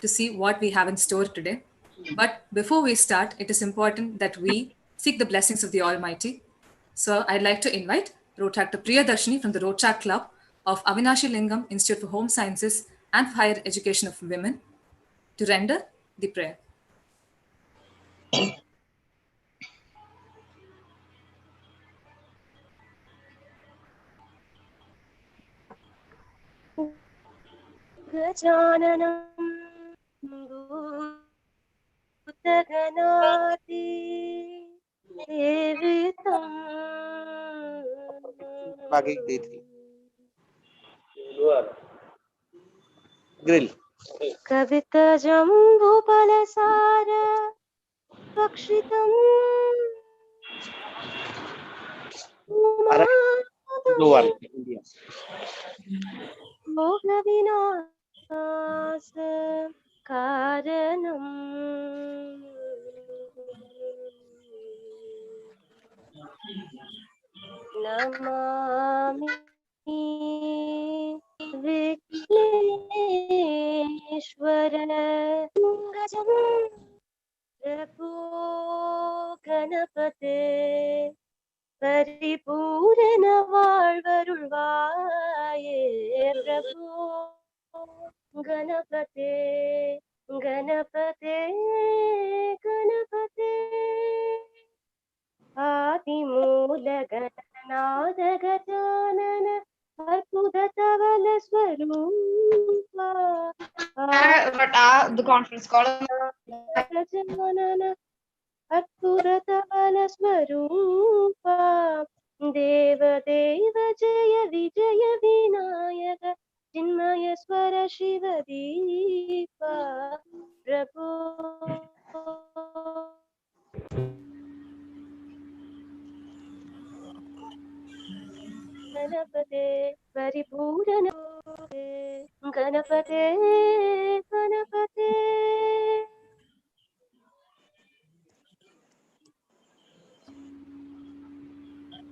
to see what we have in store today. But before we start, it is important that we seek the blessings of the Almighty. So I'd like to invite Dr. Priyadarshini from the Rotary Club of Avinashi Lingam Institute for Home Sciences and Higher Education of Women to render the prayer. Gajananam Bhutaganati Devitam Grill. Kavita Jambu Palasara Pakshitam India. Moga Vinasa Karanam Namami Vigneshwara Gajam Prabhu Ganapate Paripurana Valvarulvaye Prabhu Ganapate Ganapate Ganapate Adimula Gananada Gajanana Arpudatavala Swarupa the conference call. Gajanana Arpudatavala Swarupa Deva Deva Jaya Vijaya Vinayaka Chinmaya Swara Shiva Deepa Prabhu Ganapate Paripurana Ganapate Ganapate.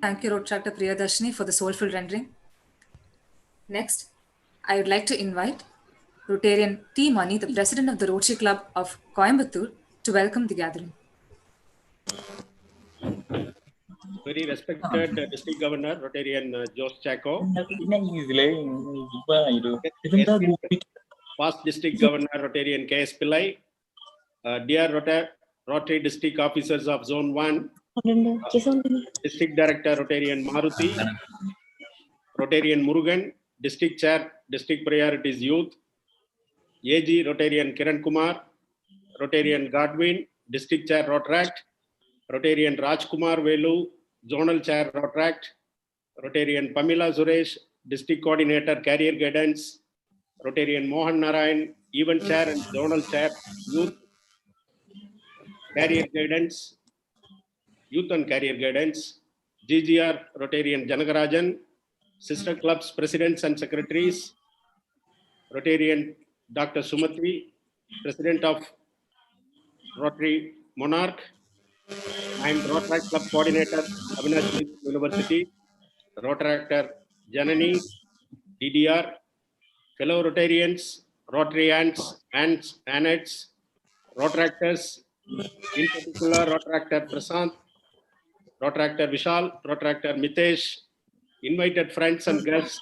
Thank you, Dr. Priyadarshini, for the soulful rendering. Next, I would like to invite Rotarian T. Mani, the President of the Rotary Club of Coimbatore, to welcome the gathering. Very respected District Governor, Rotarian Jose Chaco, past District Governor, Rotarian K.S. Pillai, dear Rotary District Officers of Zone 1, District Director, Rotarian Maruti, Rotarian Murugan, District Chair, District Priorities Youth, AG Rotarian Kiran Kumar, Rotarian Godwin, District Chair Rotaract, Rotarian Rajkumar Velu, Zonal Chair Rotaract, Rotarian Pamela Suresh, District Coordinator Career Guidance, Rotarian Mohan Narayan, Event Chair and Zonal Chair Youth Career Guidance, Youth and Career Guidance, GGR Rotarian Janagarajan, Sister Clubs Presidents and Secretaries, Rotarian Dr. Sumatri, President of Rotary Monarch. I am Rotary Club Coordinator, Avinashi University, Rotaractor Janani, DDR, fellow Rotarians, Rotarians, Annettes, Rotaractors, in particular Rotaractor Prasant, Rotaractor Vishal, Rotaractor Mitesh, invited friends and guests.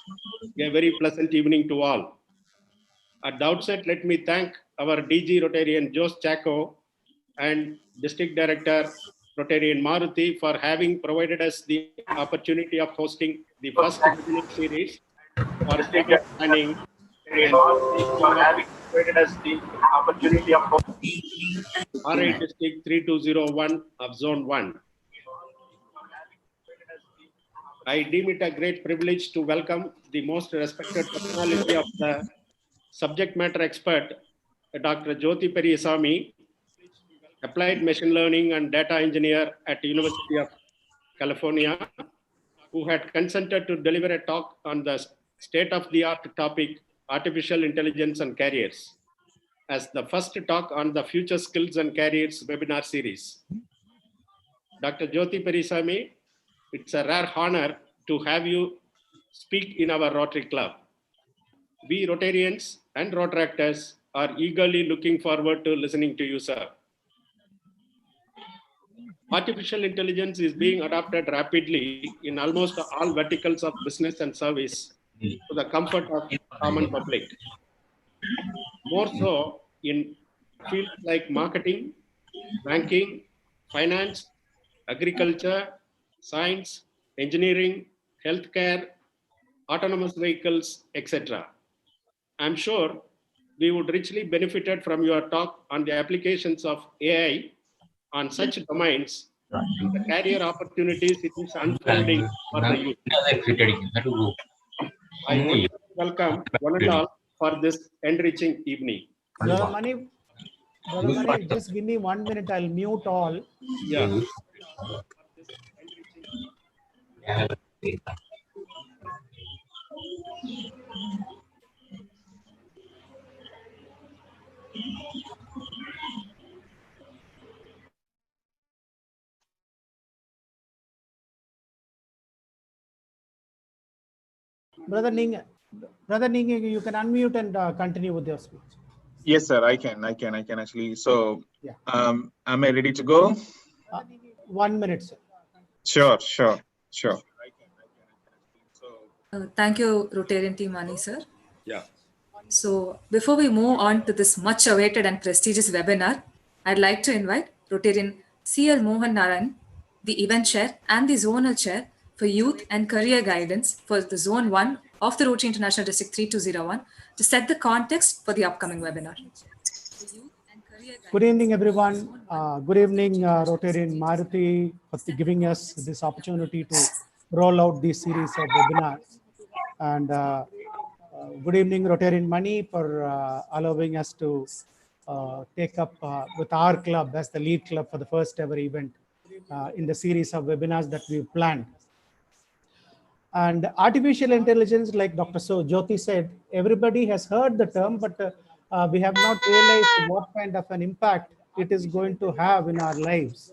A very pleasant evening to all. At the outset, let me thank our DG Rotarian Jose Chaco and District Director Rotarian Maruti for having provided us the opportunity of hosting the first webinar series for stakeholder planning and provided us the opportunity of hosting RI District 3201 of Zone 1. I deem it a great privilege to welcome the most respected personality of the subject matter expert, Dr. Jyoti Periyasamy, applied machine learning and data engineer at the University of California, who had consented to deliver a talk on the state-of-the-art topic, artificial intelligence and careers, as the first talk on the Future Skills and Careers webinar series. Dr. Jyoti Periyasamy, it's a rare honor to have you speak in our Rotary Club. We Rotarians and Rotaractors are eagerly looking forward to listening to you, sir. Artificial intelligence is being adopted rapidly in almost all verticals of business and service to the comfort of common public. More so in fields like marketing, banking, finance, agriculture, science, engineering, healthcare, autonomous vehicles, etc. I'm sure we would richly benefited from your talk on the applications of AI on such domains and the career opportunities it is unfolding for the youth. I want to welcome one and all for this enriching evening. Brother Mani, just give me 1 minute. I'll mute all. Yeah. Brother Ning, you can unmute and continue with your speech. Yes, sir. I can actually. So, Yeah. Am I ready to go? 1 minute, sir. Sure. Thank you, Rotarian team Mani, sir. Yeah. So before we move on to this much awaited and prestigious webinar, I'd like to invite Rotarian CL Mohan Narayan, the event chair and the zonal chair for youth and career guidance for the zone 1 of the Rotary International District 3201 to set the context for the upcoming webinar. Good evening, everyone. Good evening, Rotarian Maruti, for giving us this opportunity to roll out this series of webinars. And good evening, Rotarian Mani, for allowing us to take up with our club as the lead club for the first ever event in the series of webinars that we've planned. And artificial intelligence, like Dr. Jyoti said, everybody has heard the term, but we have not realized what kind of an impact it is going to have in our lives.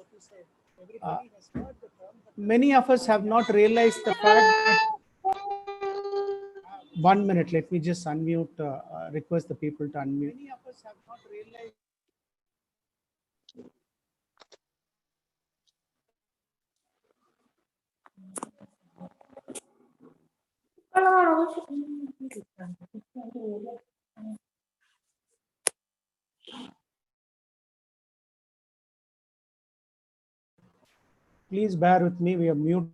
Many of us have not realized the fact that 1 minute, let me just unmute, request the people to unmute. Many of us have not realized. Please bear with me, we have mute.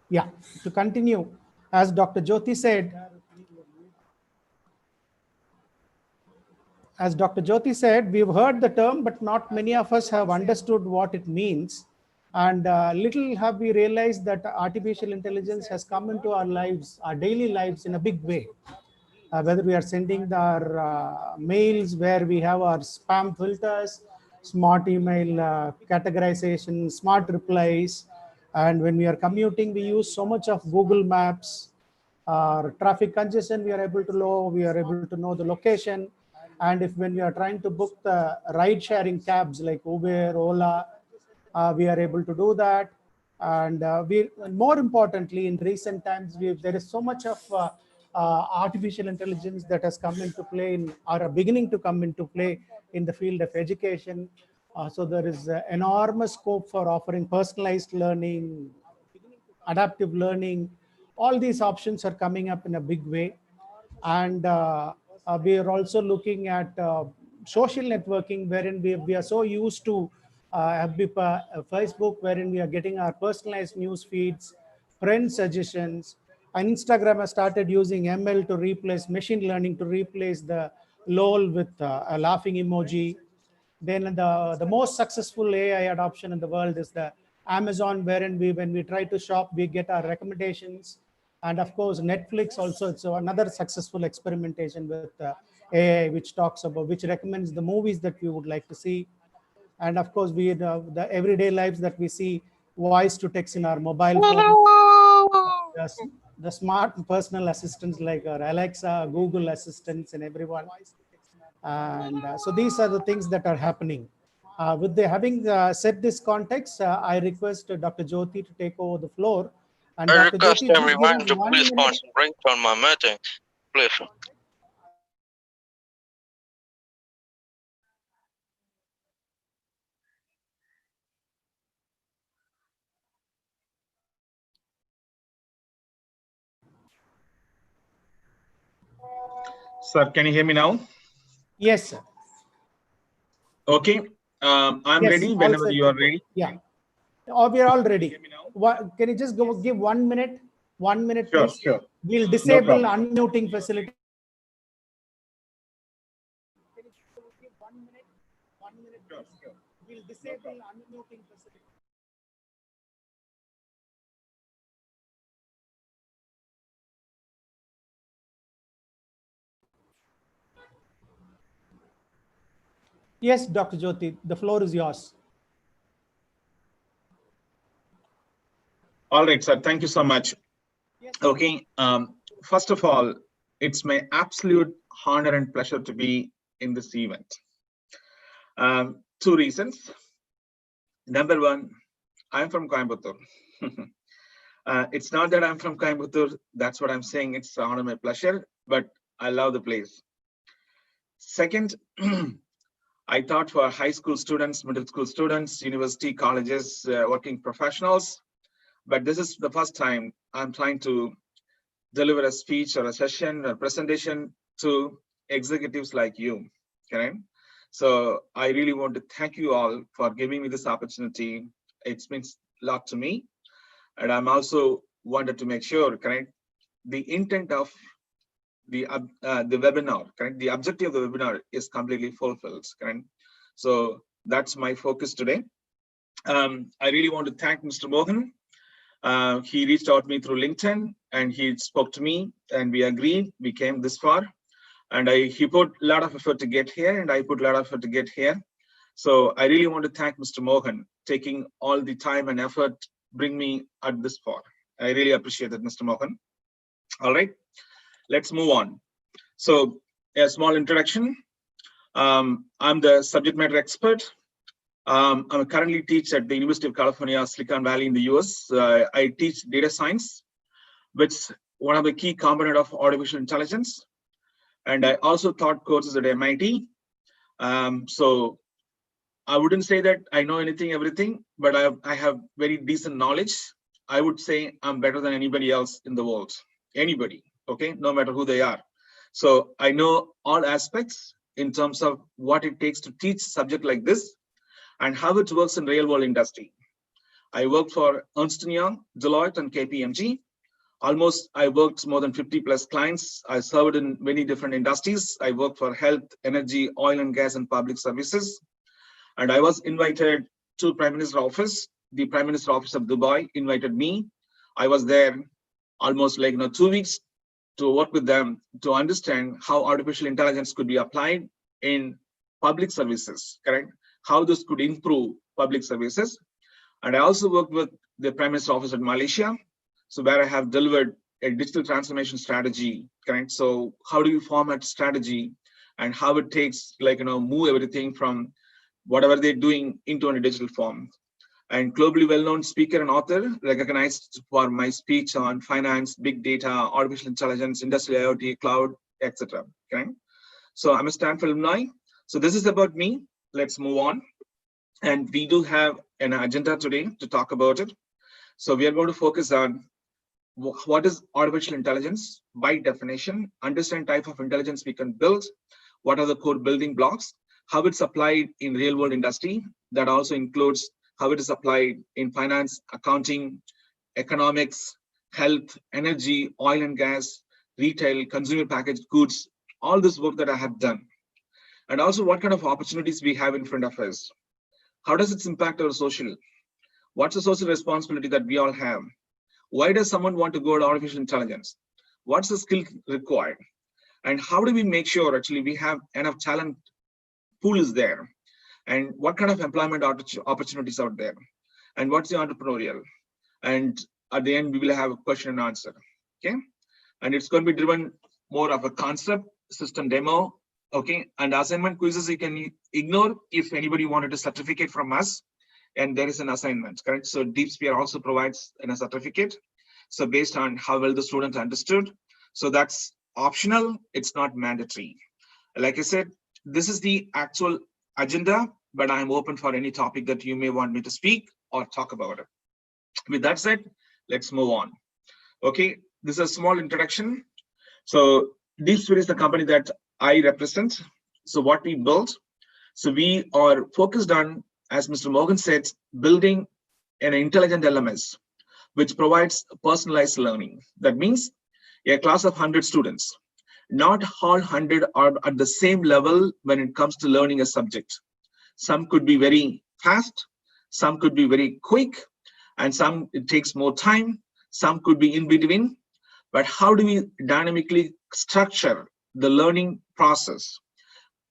Yeah, to continue, as Dr. Jyoti said, we've heard the term, but not many of us have understood what it means. And little have we realized that artificial intelligence has come into our lives, our daily lives, in a big way. Whether we are sending our mails, where we have our spam filters, smart email categorization, smart replies, and when we are commuting, we use so much of Google Maps. Traffic congestion, we are able to know the location. And if when we are trying to book the ride-sharing cabs like Uber, Ola, we are able to do that. And more importantly, in recent times, there is so much of artificial intelligence that has come into play or beginning to come into play in the field of education. So there is enormous scope for offering personalized learning, adaptive learning. All these options are coming up in a big way. And we are also looking at social networking, wherein we are so used to Facebook, wherein we are getting our personalized news feeds, friend suggestions. And Instagram has started using ML to replace machine learning, to replace the LOL with a laughing emoji. Then the most successful AI adoption in the world is the Amazon, wherein when we try to shop, we get our recommendations. And of course, Netflix also, it's another successful experimentation with AI, which recommends the movies that we would like to see. And of course, the everyday lives that we see, voice to text in our mobile phones, the smart personal assistants like our Alexa, Google assistants, and everyone. And so these are the things that are happening. Having set this context, I request Dr. Jyoti to take over the floor. And I Dr. request Jyoti, everyone to please concentrate on my meeting. pleasure. Sir, can you hear me now? Yes, sir. Okay. I'm Yes, ready all whenever set you to are go. ready. Yeah. We are all ready. Can you just give 1 minute? 1 minute, Sure, please. sure. We'll No disable problem. unmuting facility. Give 1 minute. 1 minute, please. We'll disable unmuting facility. Yes, Dr. Jyoti, the floor is yours. All right, sir. Thank you so much. Okay. First of all, it's my absolute honor and pleasure to be in this event. Two reasons. Number one, I'm from Coimbatore. It's not that I'm from Coimbatore. That's what I'm saying. It's an honor, my pleasure, but I love the place. Second, I taught for high school students, middle school students, university, colleges, working professionals. But this is the first time I'm trying to deliver a speech or a session or presentation to executives like you. Okay. So I really want to thank you all for giving me this opportunity. It means a lot to me. And I'm also wanted to make sure, correct, the intent of the webinar, correct, the objective of the webinar is completely fulfilled, correct. So that's my focus today. I really want to thank Mr. Mohan. He reached out to me through LinkedIn and he spoke to me and we agreed, we came this far. And he put a lot of effort to get here and I put a lot of effort to get here. So I really want to thank Mr. Mohan taking all the time and effort, bring me at this far. I really appreciate it, Mr. Mohan. All right, let's move on. So a small introduction. I'm the subject matter expert. I currently teach at the University of California, Silicon Valley in the US. I teach data science, which is one of the key component of artificial intelligence. And I also taught courses at MIT. So I wouldn't say that I know everything, but I have very decent knowledge. I would say I'm better than anybody else in the world. Anybody, okay, no matter who they are. So I know all aspects in terms of what it takes to teach a subject like this and how it works in real world industry. I worked for Ernst & Young, Deloitte, and KPMG. Almost, I worked more than 50 plus clients. I served in many different industries. I worked for health, energy, oil and gas, and public services. And I was invited to Prime Minister's office. The Prime Minister's office of Dubai invited me. I was there almost like 2 weeks to work with them to understand how artificial intelligence could be applied in public services, correct? How this could improve public services. And I also worked with the Prime Minister's office in Malaysia, so where I have delivered a digital transformation strategy, correct? So how do you format strategy and how it takes move everything from whatever they're doing into a digital form. And globally well-known speaker and author, recognized for my speech on finance, big data, artificial intelligence, industrial IoT, cloud, etc. Okay. So I'm a Stanford alumni. So this is about me. Let's move on. And we do have an agenda today to talk about it. So we are going to focus on what is artificial intelligence by definition, understand type of intelligence we can build, what are the core building blocks, how it's applied in real world industry. That also includes how it is applied in finance, accounting, economics, health, energy, oil and gas, retail, consumer packaged goods, all this work that I have done. And also what kind of opportunities we have in front of us. How does it impact our social? What's the social responsibility that we all have? Why does someone want to go to artificial intelligence? What's the skill required? And how do we make sure actually we have enough talent pool is there? And what kind of employment opportunities out there? And what's the entrepreneurial? And at the end, we will have a question and answer, okay? And it's going to be driven more of a concept, system demo, okay? And assignment quizzes you can ignore if anybody wanted a certificate from us, and there is an assignment, correct? So DeepSphere also provides a certificate. So based on how well the students understood. So that's optional, it's not mandatory. Like I said, this is the actual agenda, but I'm open for any topic that you may want me to speak or talk about it. With that said, let's move on. Okay, this is a small introduction. So DeepSphere is the company that I represent. So what we built, so we are focused on, as Mr. Morgan said, building an intelligent LMS, which provides personalized learning. That means a class of 100 students, not all 100 are at the same level when it comes to learning a subject. Some could be very fast, some could be very quick, and some it takes more time, some could be in between. But how do we dynamically structure the learning process,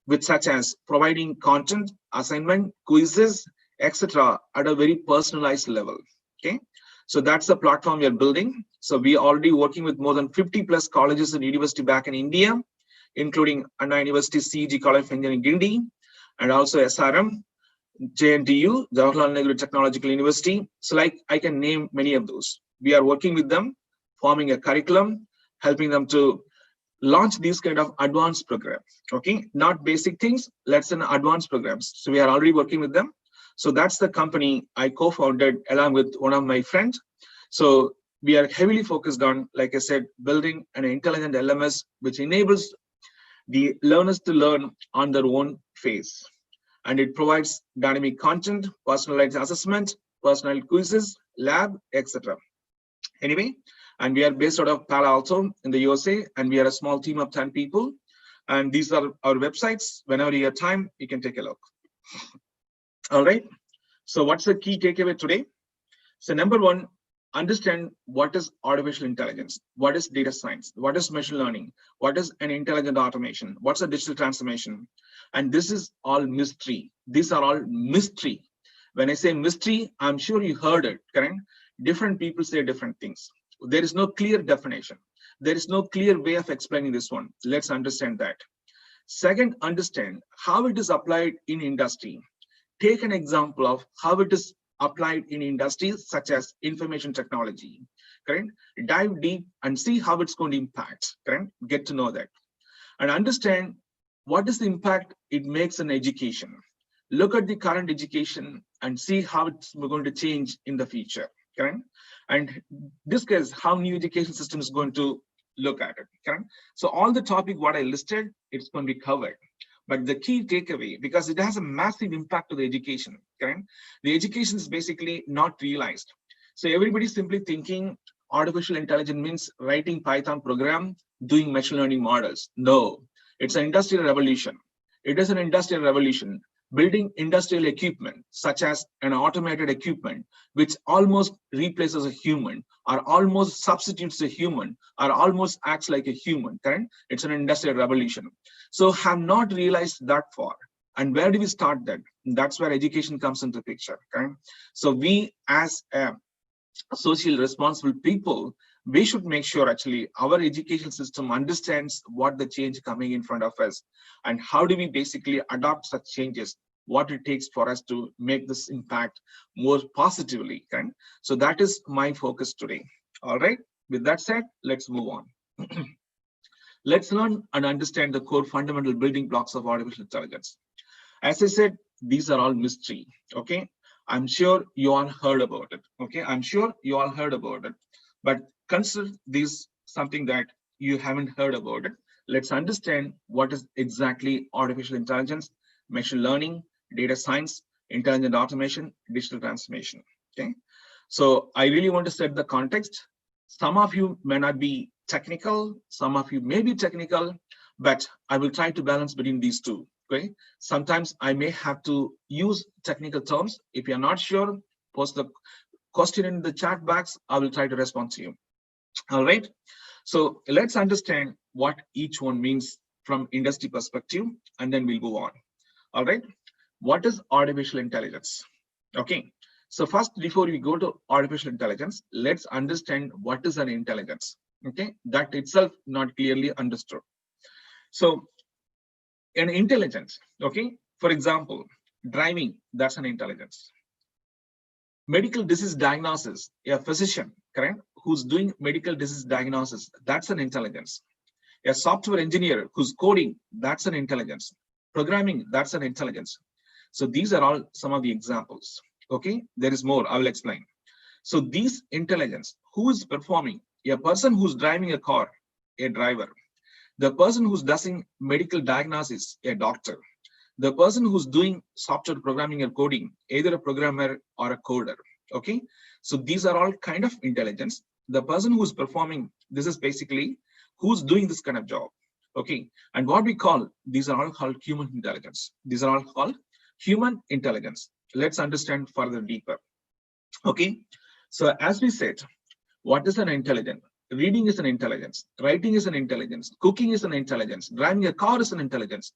with such as providing content, assignment, quizzes, etc., at a very personalized level? Okay, so that's the platform we are building. So we are already working with more than 50 plus colleges and university back in India, including Anna University, CEG College of Engineering, Gindi, and also SRM, JNTU, Jawaharlal Nehru Technological University. So like I can name many of those. We are working with them, forming a curriculum, helping them to launch these kind of advanced programs. Okay, not basic things, let's say advanced programs. So we are already working with them. So that's the company I co-founded along with one of my friends. So we are heavily focused on, like I said, building an intelligent LMS which enables the learners to learn on their own pace. And it provides dynamic content, personalized assessment, personal quizzes, lab, etc. Anyway, and we are based out of Palo Alto in the USA, and we are a small team of 10 people. And these are our websites. Whenever you have time, you can take a look. All right. So what's the key takeaway today? So number one, understand what is artificial intelligence, what is data science, what is machine learning, what is an intelligent automation, what's a digital transformation. And this is all mystery. These are all mystery. When I say mystery, I'm sure you heard it, correct? Different people say different things. There is no clear definition. There is no clear way of explaining this one. Let's understand that. Second, understand how it is applied in industry. Take an example of how it is applied in industries such as information technology, correct? Dive deep and see how it's going to impact, correct? Get to know that. And understand what is the impact it makes in education. Look at the current education and see how it's going to change in the future, correct? And discuss how new education system is going to look at it, correct? So all the topic what I listed, it's going to be covered. But the key takeaway, because it has a massive impact to the education, correct? The education is basically not realized. So everybody's simply thinking artificial intelligence means writing Python program, doing machine learning models. No, it's an industrial revolution. It is an industrial revolution. Building industrial equipment, such as an automated equipment, which almost replaces a human, or almost substitutes a human, or almost acts like a human, correct? It's an industrial revolution. So have not realized that far. And where do we start that? That's where education comes into picture, correct? So we as social responsible people, we should make sure actually our education system understands what the change coming in front of us, and how do we basically adopt such changes, what it takes for us to make this impact more positively, okay? So that is my focus today. All right, with that said, let's move on. Let's learn and understand the core fundamental building blocks of artificial intelligence. As I said, these are all mystery, okay? I'm sure you all heard about it, okay? I'm sure you all heard about it, but consider this something that you haven't heard about it. Let's understand what is exactly artificial intelligence, machine learning, data science, intelligent automation, digital transformation, okay? So I really want to set the context. Some of you may not be technical, some of you may be technical, but I will try to balance between these two. Okay, sometimes I may have to use technical terms. If you're not sure, post the question in the chat box. I will try to respond to you. All right. So let's understand what each one means from industry perspective, and then we'll move on. All right. What is artificial intelligence? Okay. So first, before we go to artificial intelligence, let's understand what is an intelligence. Okay, that itself not clearly understood. So an intelligence, okay, for example, driving, that's an intelligence. Medical disease diagnosis, a physician, correct, who's doing medical disease diagnosis, that's an intelligence. A software engineer who's coding, that's an intelligence. Programming, that's an intelligence. So these are all some of the examples. Okay, there is more, I will explain. So these intelligence, who is performing? A person who's driving a car, a driver. The person who's doing medical diagnosis, a doctor. The person who's doing software programming or coding, either a programmer or a coder. Okay, so these are all kind of intelligence. The person who's performing, this is basically who's doing this kind of job. Okay, and what we call, these are all called human intelligence. These are all called human intelligence. Let's understand further deeper. Okay, so as we said, what is an intelligence? Reading is an intelligence, writing is an intelligence, cooking is an intelligence, driving a car is an intelligence,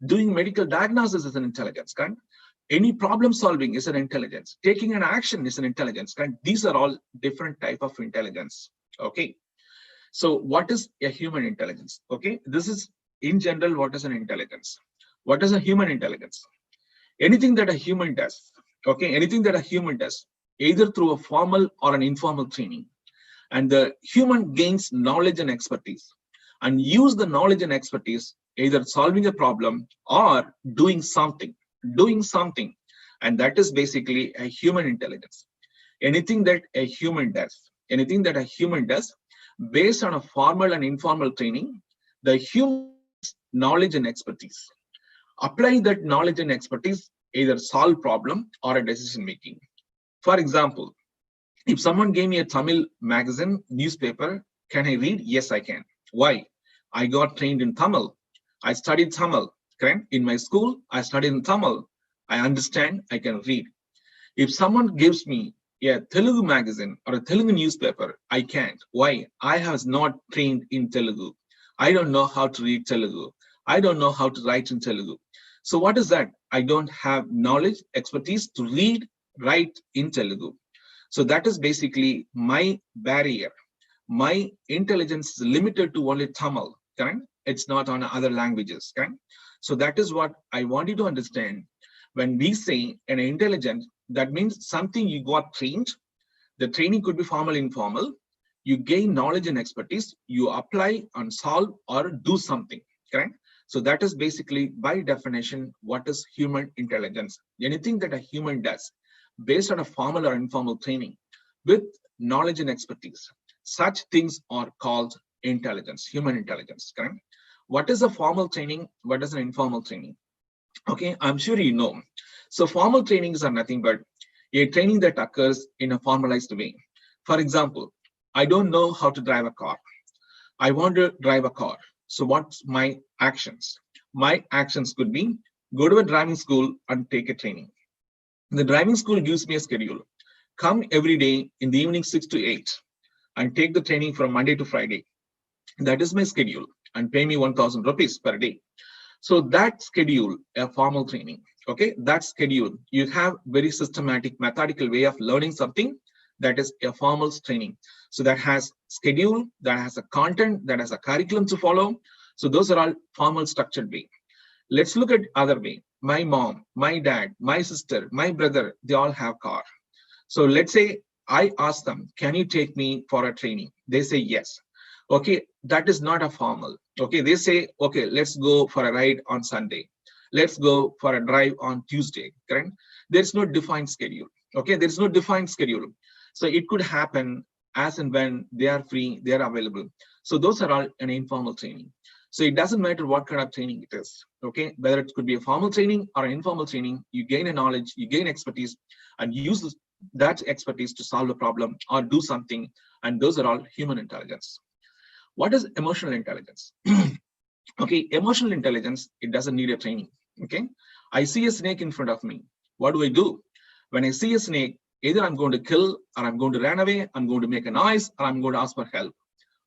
doing medical diagnosis is an intelligence, right? Any problem solving is an intelligence, taking an action is an intelligence, right? These are all different type of intelligence. Okay, so what is a human intelligence? Okay, this is in general what is an intelligence. What is a human intelligence? Anything that a human does, okay, anything that a human does, either through a formal or an informal training, and the human gains knowledge and expertise and use the knowledge and expertise either solving a problem or doing something, and that is basically a human intelligence. Anything that a human does based on a formal and informal training, the human knowledge and expertise, apply that knowledge and expertise, either solve problem or a decision making. For example, if someone gave me a Tamil magazine, newspaper, can I read? Yes, I can. Why? I got trained in Tamil. I studied Tamil. Correct? In my school, I studied in Tamil. I understand, I can read. If someone gives me a Telugu magazine or a Telugu newspaper, I can't. Why? I have not trained in Telugu. I don't know how to read Telugu. I don't know how to write in Telugu. So what is that? I don't have knowledge, expertise to read, write in Telugu. So that is basically my barrier. My intelligence is limited to only Tamil, correct? It's not on other languages, correct? So that is what I want you to understand. When we say an intelligence, that means something you got trained. The training could be formal, informal. You gain knowledge and expertise. You apply and solve or do something, correct? So that is basically by definition, what is human intelligence? Anything that a human does based on a formal or informal training with knowledge and expertise. Such things are called intelligence, human intelligence, correct? What is a formal training? What is an informal training? Okay, I'm sure you know. So formal trainings are nothing but a training that occurs in a formalized way. For example, I don't know how to drive a car. I want to drive a car. So what's my actions? My actions could be go to a driving school and take a training. The driving school gives me a schedule. Come every day in the evening 6 to 8 and take the training from Monday to Friday. That is my schedule and pay me 1,000 rupees per day. So that schedule, a formal training, okay, that schedule, you have very systematic, methodical way of learning something, that is a formal training. So that has schedule, that has a content, that has a curriculum to follow. So those are all formal structured way. Let's look at other way. My mom, my dad, my sister, my brother, they all have car. So let's say I ask them, can you take me for a training? They say yes. Okay, that is not a formal. Okay, they say, okay, let's go for a ride on Sunday. Let's go for a drive on Tuesday, correct? There's no defined schedule. Okay, there's no defined schedule. So it could happen as and when they are free, they are available. So those are all an informal training. So it doesn't matter what kind of training it is, okay? Whether it could be a formal training or an informal training, you gain a knowledge, you gain expertise, and use that expertise to solve a problem or do something, and those are all human intelligence. What is emotional intelligence? Okay, emotional intelligence, it doesn't need a training, okay? I see a snake in front of me. What do? When I see a snake, either I'm going to kill, or I'm going to run away, I'm going to make a noise, or I'm going to ask for help.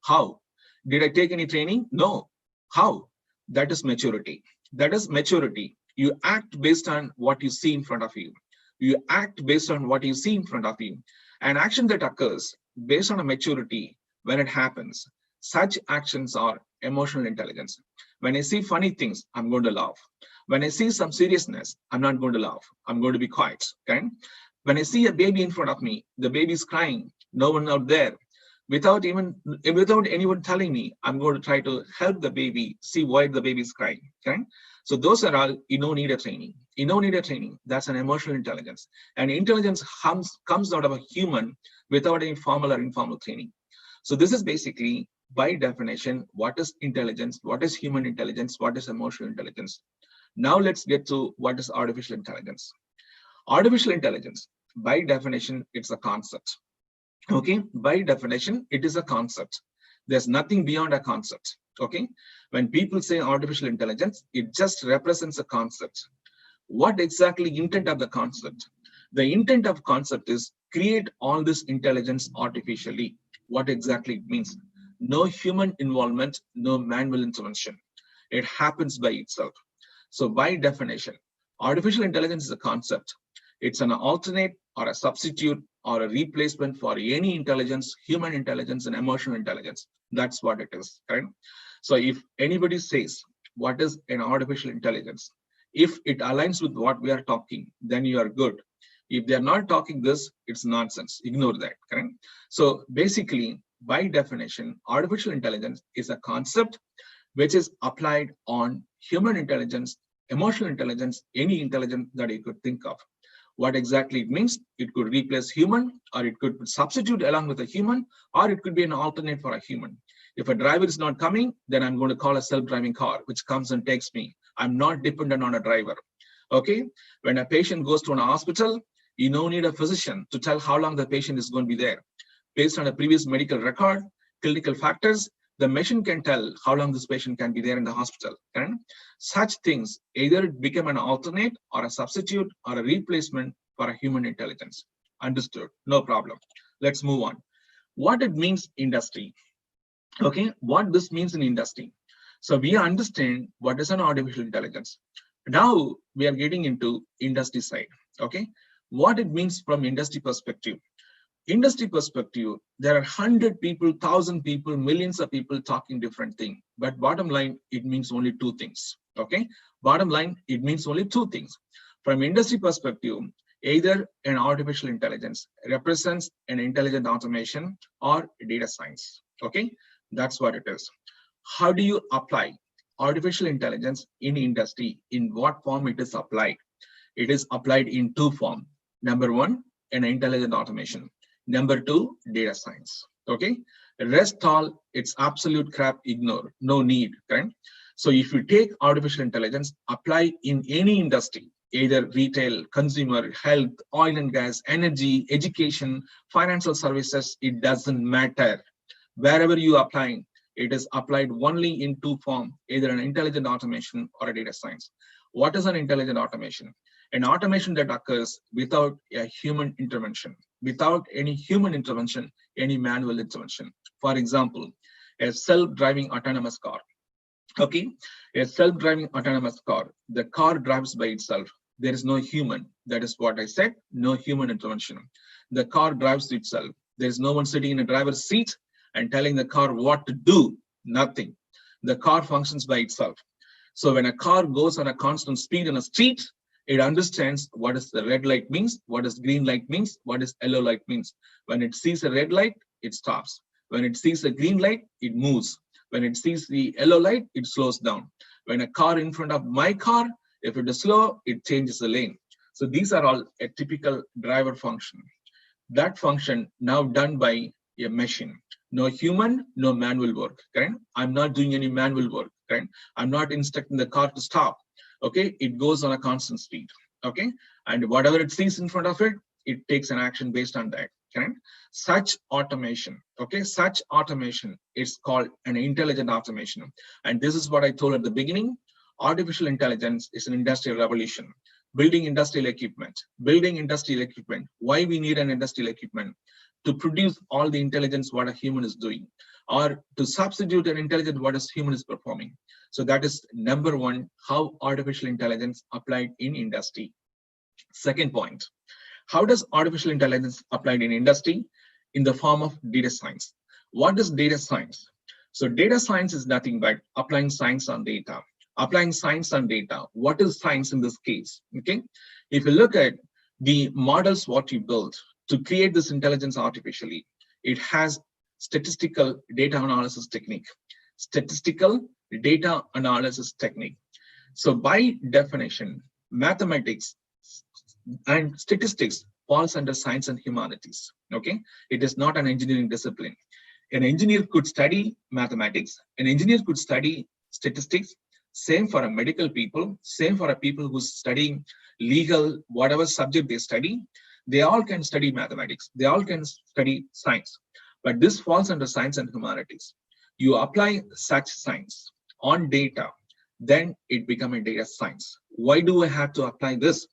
How? Did I take any training? No. How? That is maturity. That is maturity. You act based on what you see in front of you. You act based on what you see in front of you. An action that occurs based on a maturity, when it happens, such actions are emotional intelligence. When I see funny things, I'm going to laugh. When I see some seriousness, I'm not going to laugh. I'm going to be quiet. Okay? When I see a baby in front of me, the baby is crying, no one out there. without anyone telling me. I'm going to try to help the baby see why the baby is crying. Okay, so those are all need training. Need training. That's an emotional intelligence, and intelligence comes out of a human without any formal or informal training. So this is basically, by definition, what is intelligence, what is human intelligence, what is emotional intelligence. Now let's get to what is artificial intelligence. Artificial intelligence, by definition, it's a concept. Okay, by definition, it is a concept. There's nothing beyond a concept. Okay, when people say artificial intelligence, it just represents a concept. What exactly intent of the concept? The intent of concept is create all this intelligence artificially. What exactly it means? No human involvement, no manual intervention. It happens by itself. So by definition, artificial intelligence is a concept. It's an alternate or a substitute or a replacement for any intelligence, human intelligence and emotional intelligence. That's what it is, right? So if anybody says, what is an artificial intelligence? If it aligns with what we are talking, then you are good. If they're not talking this, it's nonsense. Ignore that, correct? So basically, by definition, artificial intelligence is a concept which is applied on human intelligence, emotional intelligence, any intelligence that you could think of. What exactly it means? It could replace human, or it could substitute along with a human, or it could be an alternate for a human. If a driver is not coming, then I'm going to call a self-driving car, which comes and takes me. I'm not dependent on a driver. Okay. When a patient goes to an hospital, you don't need a physician to tell how long the patient is going to be there. Based on a previous medical record, clinical factors, the machine can tell how long this patient can be there in the hospital. Okay? Such things either become an alternate or a substitute or a replacement for a human intelligence. Understood? No problem. Let's move on. What it means industry. Okay, what this means in industry. So we understand what is an artificial intelligence. Now we are getting into industry side. Okay, what it means from industry perspective. Industry perspective, there are 100 people, 1,000 people, millions of people talking different things. But bottom line, it means only two things. Okay, bottom line, it means only two things. From industry perspective, either an artificial intelligence represents an intelligent automation or data science. Okay, that's what it is. How do you apply artificial intelligence in industry? In what form it is applied? It is applied in two forms. Number one, an intelligent automation. Number two, data science. Okay, rest all, it's absolute crap, ignore, no need. Okay, so if you take artificial intelligence, apply in any industry, either retail, consumer, health, oil and gas, energy, education, financial services, it doesn't matter. Wherever you are applying, it is applied only in two forms, either an intelligent automation or a data science. What is an intelligent automation? An automation that occurs without a human intervention, without any human intervention, any manual intervention. For example, a self-driving autonomous car. Okay, a self-driving autonomous car, the car drives by itself. There is no human. That is what I said, no human intervention. The car drives itself. There is no one sitting in a driver's seat and telling the car what to do, nothing. The car functions by itself. So when a car goes on a constant speed in a street, it understands what is the red light means, what is green light means, what is yellow light means. When it sees a red light, it stops. When it sees a green light, it moves. When it sees the yellow light, it slows down. When a car in front of my car, if it is slow, it changes the lane. So these are all a typical driver function. That function now done by a machine. No human, no manual work. Correct? I'm not doing any manual work. Correct? I'm not instructing the car to stop. Okay, it goes on a constant speed. Okay, and whatever it sees in front of it, it takes an action based on that. Correct? Such automation, okay, such automation is called an intelligent automation. And this is what I told at the beginning. Artificial intelligence is an industrial revolution. Building industrial equipment. Why we need an industrial equipment? To produce all the intelligence what a human is doing, or to substitute an intelligence what a human is performing. So that is number one, how artificial intelligence applied in industry. Second point, how does artificial intelligence applied in industry? In the form of data science. What is data science? So data science is nothing but applying science on data. Applying science on data. What is science in this case? Okay, if you look at the models what you built to create this intelligence artificially, it has statistical data analysis technique. Statistical data analysis technique. So by definition, mathematics and statistics falls under science and humanities. Okay, it is not an engineering discipline. An engineer could study mathematics, an engineer could study statistics, same for a medical people, same for a people who's studying legal, whatever subject they study, they all can study mathematics, they all can study science, but this falls under science and humanities. You apply such science on data, then it becomes a data science. Why do I have to apply this?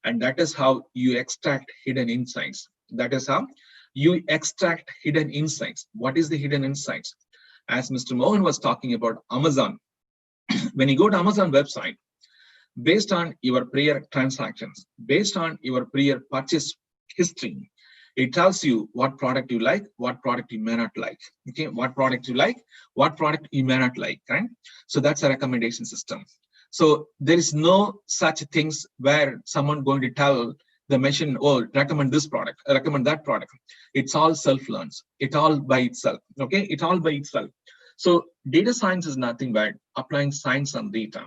And that is how you extract hidden insights. That is how you extract hidden insights. What is the hidden insights? As Mr. Mohan was talking about Amazon, when you go to Amazon website, based on your prior transactions, based on your prior purchase history, it tells you what product you like, what product you may not like. Okay, what product you like, what product you may not like, right? So that's a recommendation system. So there is no such things where someone going to tell the machine, oh, recommend this product, recommend that product. It's all self-learns. It all by itself. Okay, it all by itself. So data science is nothing but applying science on data.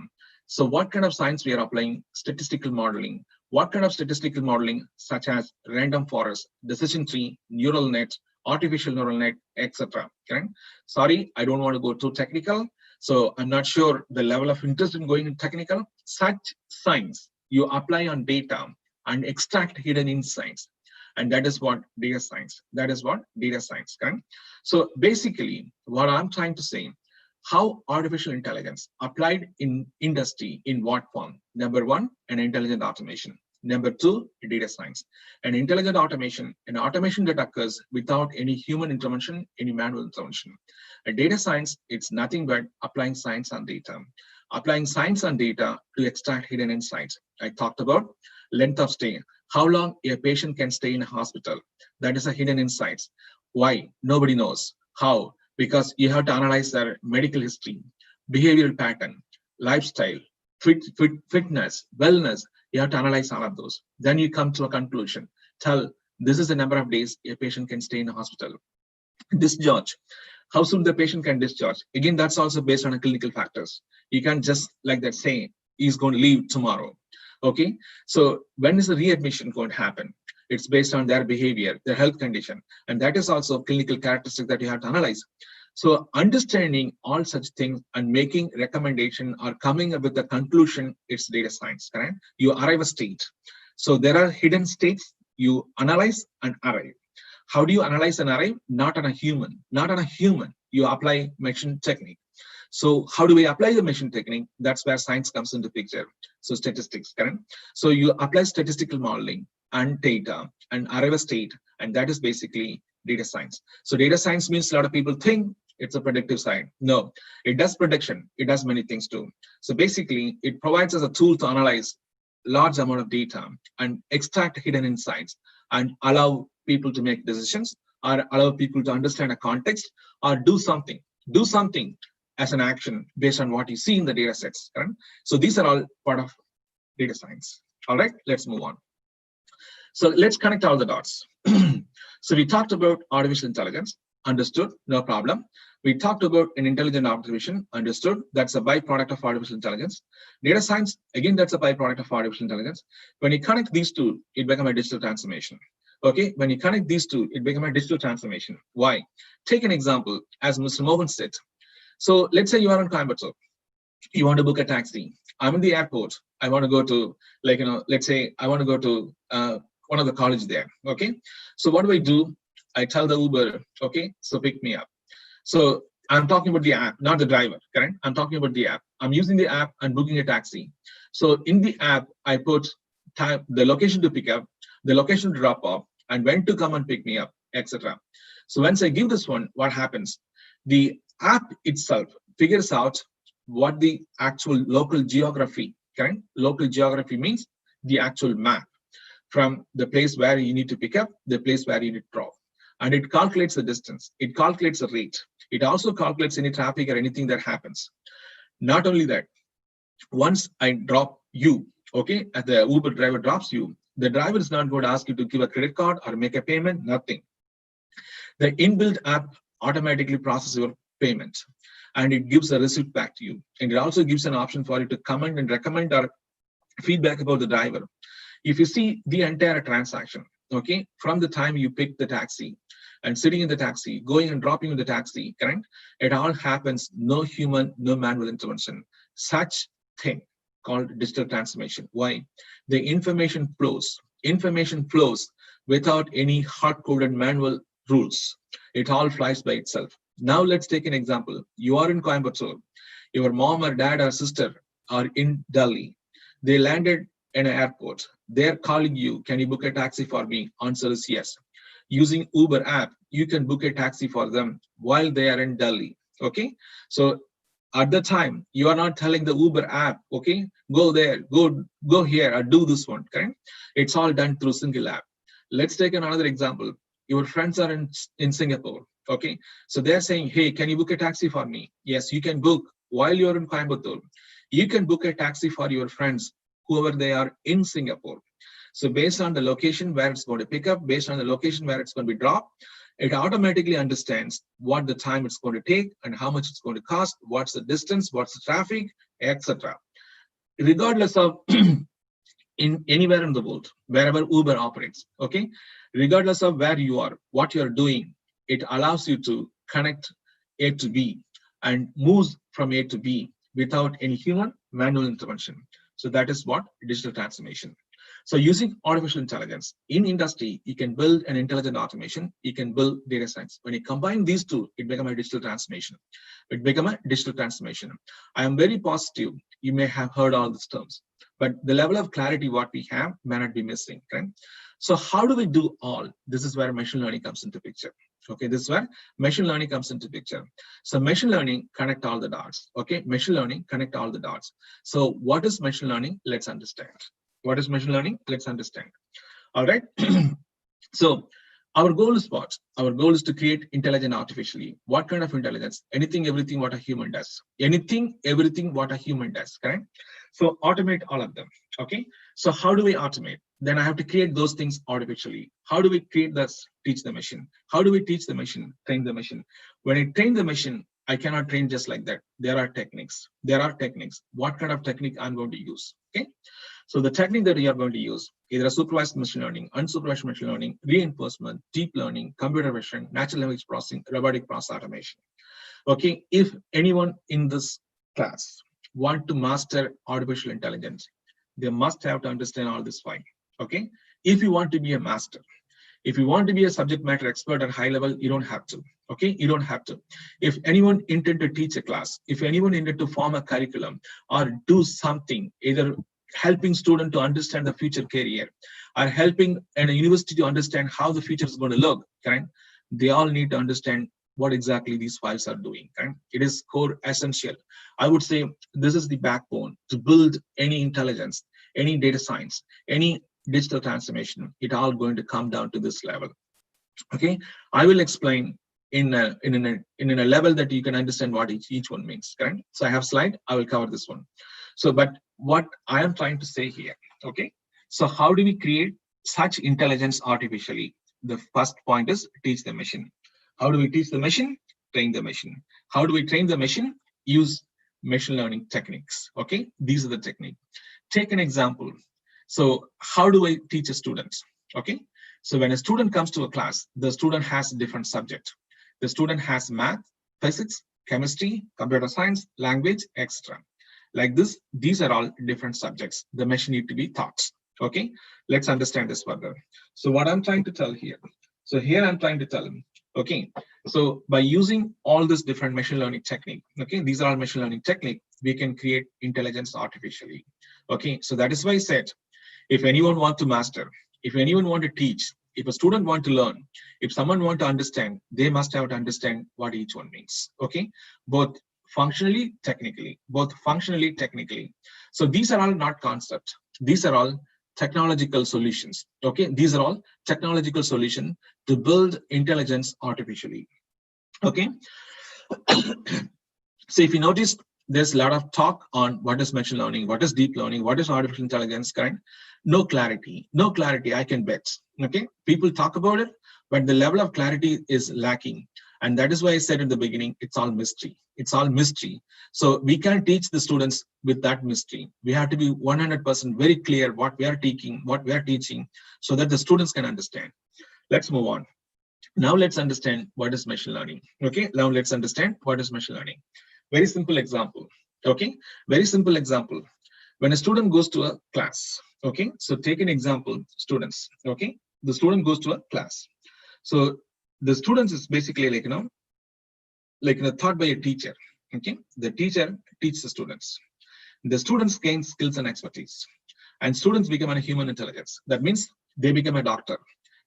So what kind of science we are applying? Statistical modeling. What kind of statistical modeling? Such as random forest, decision tree, neural net, artificial neural net, etc. Okay? Sorry, I don't want to go too technical. So I'm not sure the level of interest in going in technical. Such science you apply on data and extract hidden insights. And that is what data science, that is what data science can. So basically what I'm trying to say, how artificial intelligence applied in industry in what form? Number one, an intelligent automation. Number two, data science. An intelligent automation, an automation that occurs without any human intervention, any manual intervention. A data science, it's nothing but applying science on data. Applying science on data to extract hidden insights. I talked about length of stay. How long a patient can stay in a hospital. That is a hidden insights. Why? Nobody knows. How? Because you have to analyze their medical history, behavioral pattern, lifestyle, fitness, wellness. You have to analyze all of those. Then you come to a conclusion. Tell, this is the number of days a patient can stay in a hospital. Discharge. How soon the patient can discharge? Again, that's also based on clinical factors. You can't just like that say, he's going to leave tomorrow. Okay, so when is the readmission going to happen? It's based on their behavior, their health condition, and that is also clinical characteristic that you have to analyze. So understanding all such things and making recommendation or coming up with a conclusion, it's data science, correct? You arrive a state. So there are hidden states, you analyze and arrive. How do you analyze and arrive? Not on a human, not on a human. You apply machine technique. So how do we apply the machine technique? That's where science comes into picture. So statistics, correct? So you apply statistical modeling and data and arrive a state, and that is basically data science. So data science means a lot of people think it's a predictive side. No, it does prediction. It does many things too. So basically, it provides us a tool to analyze large amount of data and extract hidden insights and allow people to make decisions or allow people to understand a context or do something as an action based on what you see in the data sets. Correct? So these are all part of data science. All right, let's move on. So let's connect all the dots. So we talked about artificial intelligence, understood, no problem. We talked about an intelligent observation, understood, that's a byproduct of artificial intelligence. Data science, again, that's a byproduct of artificial intelligence. When you connect these two, it becomes a digital transformation. Okay, when you connect these two, it becomes a digital transformation. Why? Take an example, as Mr. Mohan said. So let's say you are in Coimbatore, you want to book a taxi. I'm in the airport. I want to go to, let's say I want to go to one of the college there. Okay, so what do? I tell the Uber, okay, so pick me up. So I'm talking about the app, not the driver, correct? I'm talking about the app. I'm using the app and booking a taxi. So in the app, I put the location to pick up, the location to drop off, and when to come and pick me up, etc. So once I give this one, what happens? The app itself figures out what the actual local geography, correct? Local geography means the actual map from the place where you need to pick up, the place where you need to drop. And it calculates the distance. It calculates the rate. It also calculates any traffic or anything that happens. Not only that, once I drop you, okay, as the Uber driver drops you, the driver is not going to ask you to give a credit card or make a payment, nothing. The inbuilt app automatically process your payment, and it gives a receipt back to you. And it also gives an option for you to comment and recommend or feedback about the driver. If you see the entire transaction, okay, from the time you pick the taxi and sitting in the taxi, going and dropping in the taxi, correct? It all happens, no human, no manual intervention. Such thing called digital transformation. Why? The information flows without any hard-coded manual rules. It all flies by itself. Now let's take an example. You are in Coimbatore. Your mom or dad or sister are in Delhi. They landed in an airport. They're calling you, can you book a taxi for me? Answer is yes. Using Uber app, you can book a taxi for them while they are in Delhi. Okay. So at the time, you are not telling the Uber app, okay, go there, go here, or do this one, correct? It's all done through single app. Let's take another example. Your friends are in Singapore, okay? So they're saying, hey, can you book a taxi for me? Yes, you can book while you're in Coimbatore. You can book a taxi for your friends, whoever they are in Singapore. So based on the location where it's going to pick up, based on the location where it's going to be dropped, it automatically understands what the time it's going to take and how much it's going to cost, what's the distance, what's the traffic, etc. Regardless of in anywhere in the world, wherever Uber operates, okay, regardless of where you are, what you're doing, it allows you to connect A to B and moves from A to B without any human manual intervention. So that is what digital transformation. So using artificial intelligence in industry, you can build an intelligent automation, you can build data science. When you combine these two, it becomes a digital transformation. I am very positive you may have heard all these terms, but the level of clarity what we have may not be missing. Okay? So how do we do all? This is where machine learning comes into picture. Okay, this is where machine learning comes into picture. So machine learning connect all the dots. Okay, machine learning connect all the dots. So what is machine learning? Let's understand. What is machine learning? Let's understand. All right. So our goal is what? Our goal is to create intelligent artificially. What kind of intelligence? Anything, everything what a human does. Anything, everything what a human does. Correct? So automate all of them. Okay. So how do we automate? Then I have to create those things artificially. How do we create this? Teach the machine. How do we teach the machine? Train the machine. When I train the machine, I cannot train just like that. There are techniques. What kind of technique I'm going to use? Okay. So the technique that you are going to use, either a supervised machine learning, unsupervised machine learning, reinforcement, deep learning, computer vision, natural language processing, robotic process automation. Okay, if anyone in this class want to master artificial intelligence, they must have to understand all this fine. Okay, if you want to be a master, if you want to be a subject matter expert at high level, you don't have to. Okay, you don't have to. If anyone intend to teach a class, if anyone intend to form a curriculum or do something, either helping student to understand the future career or helping a university to understand how the future is going to look, right? They all need to understand what exactly these files are doing. Right? It is core essential. I would say this is the backbone to build any intelligence, any data science, any digital transformation. It all going to come down to this level. Okay, I will explain in a level that you can understand what each one means. Correct? So I have slide. I will cover this one. So, but what I am trying to say here, okay? So how do we create such intelligence artificially? The first point is teach the machine. How do we teach the machine? Train the machine. How do we train the machine? Use machine learning techniques, okay? These are the techniques. Take an example. So how do I teach a student? Okay, so when a student comes to a class, the student has a different subject. The student has math, physics, chemistry, computer science, language, etc. Like this, these are all different subjects. The machine need to be taught. Okay, let's understand this further. So what I'm trying to tell here. So here I'm trying to tell him, okay, so by using all this different machine learning technique, okay, these are all machine learning technique, we can create intelligence artificially. Okay, so that is why I said, if anyone want to master, if anyone want to teach, if a student want to learn, if someone want to understand, they must have to understand what each one means. Okay, both functionally, technically, So these are all not concepts. These are all technological solutions. Okay, these are all technological solutions to build intelligence artificially. Okay, so if you notice, there's a lot of talk on what is machine learning, what is deep learning, what is artificial intelligence, correct? No clarity, I can bet. Okay, people talk about it, but the level of clarity is lacking. And that is why I said in the beginning, it's all mystery. It's all mystery. So we can't teach the students with that mystery. We have to be 100% very clear what we are teaching, so that the students can understand. Let's move on. Now let's understand what is machine learning. Okay, now let's understand what is machine learning. Very simple example. Okay, very simple example. When a student goes to a class, okay, so take an example, students. Okay, the student goes to a class. So the students is basically taught by a teacher. Okay, the teacher teaches the students. The students gain skills and expertise, and students become a human intelligence. That means they become a doctor,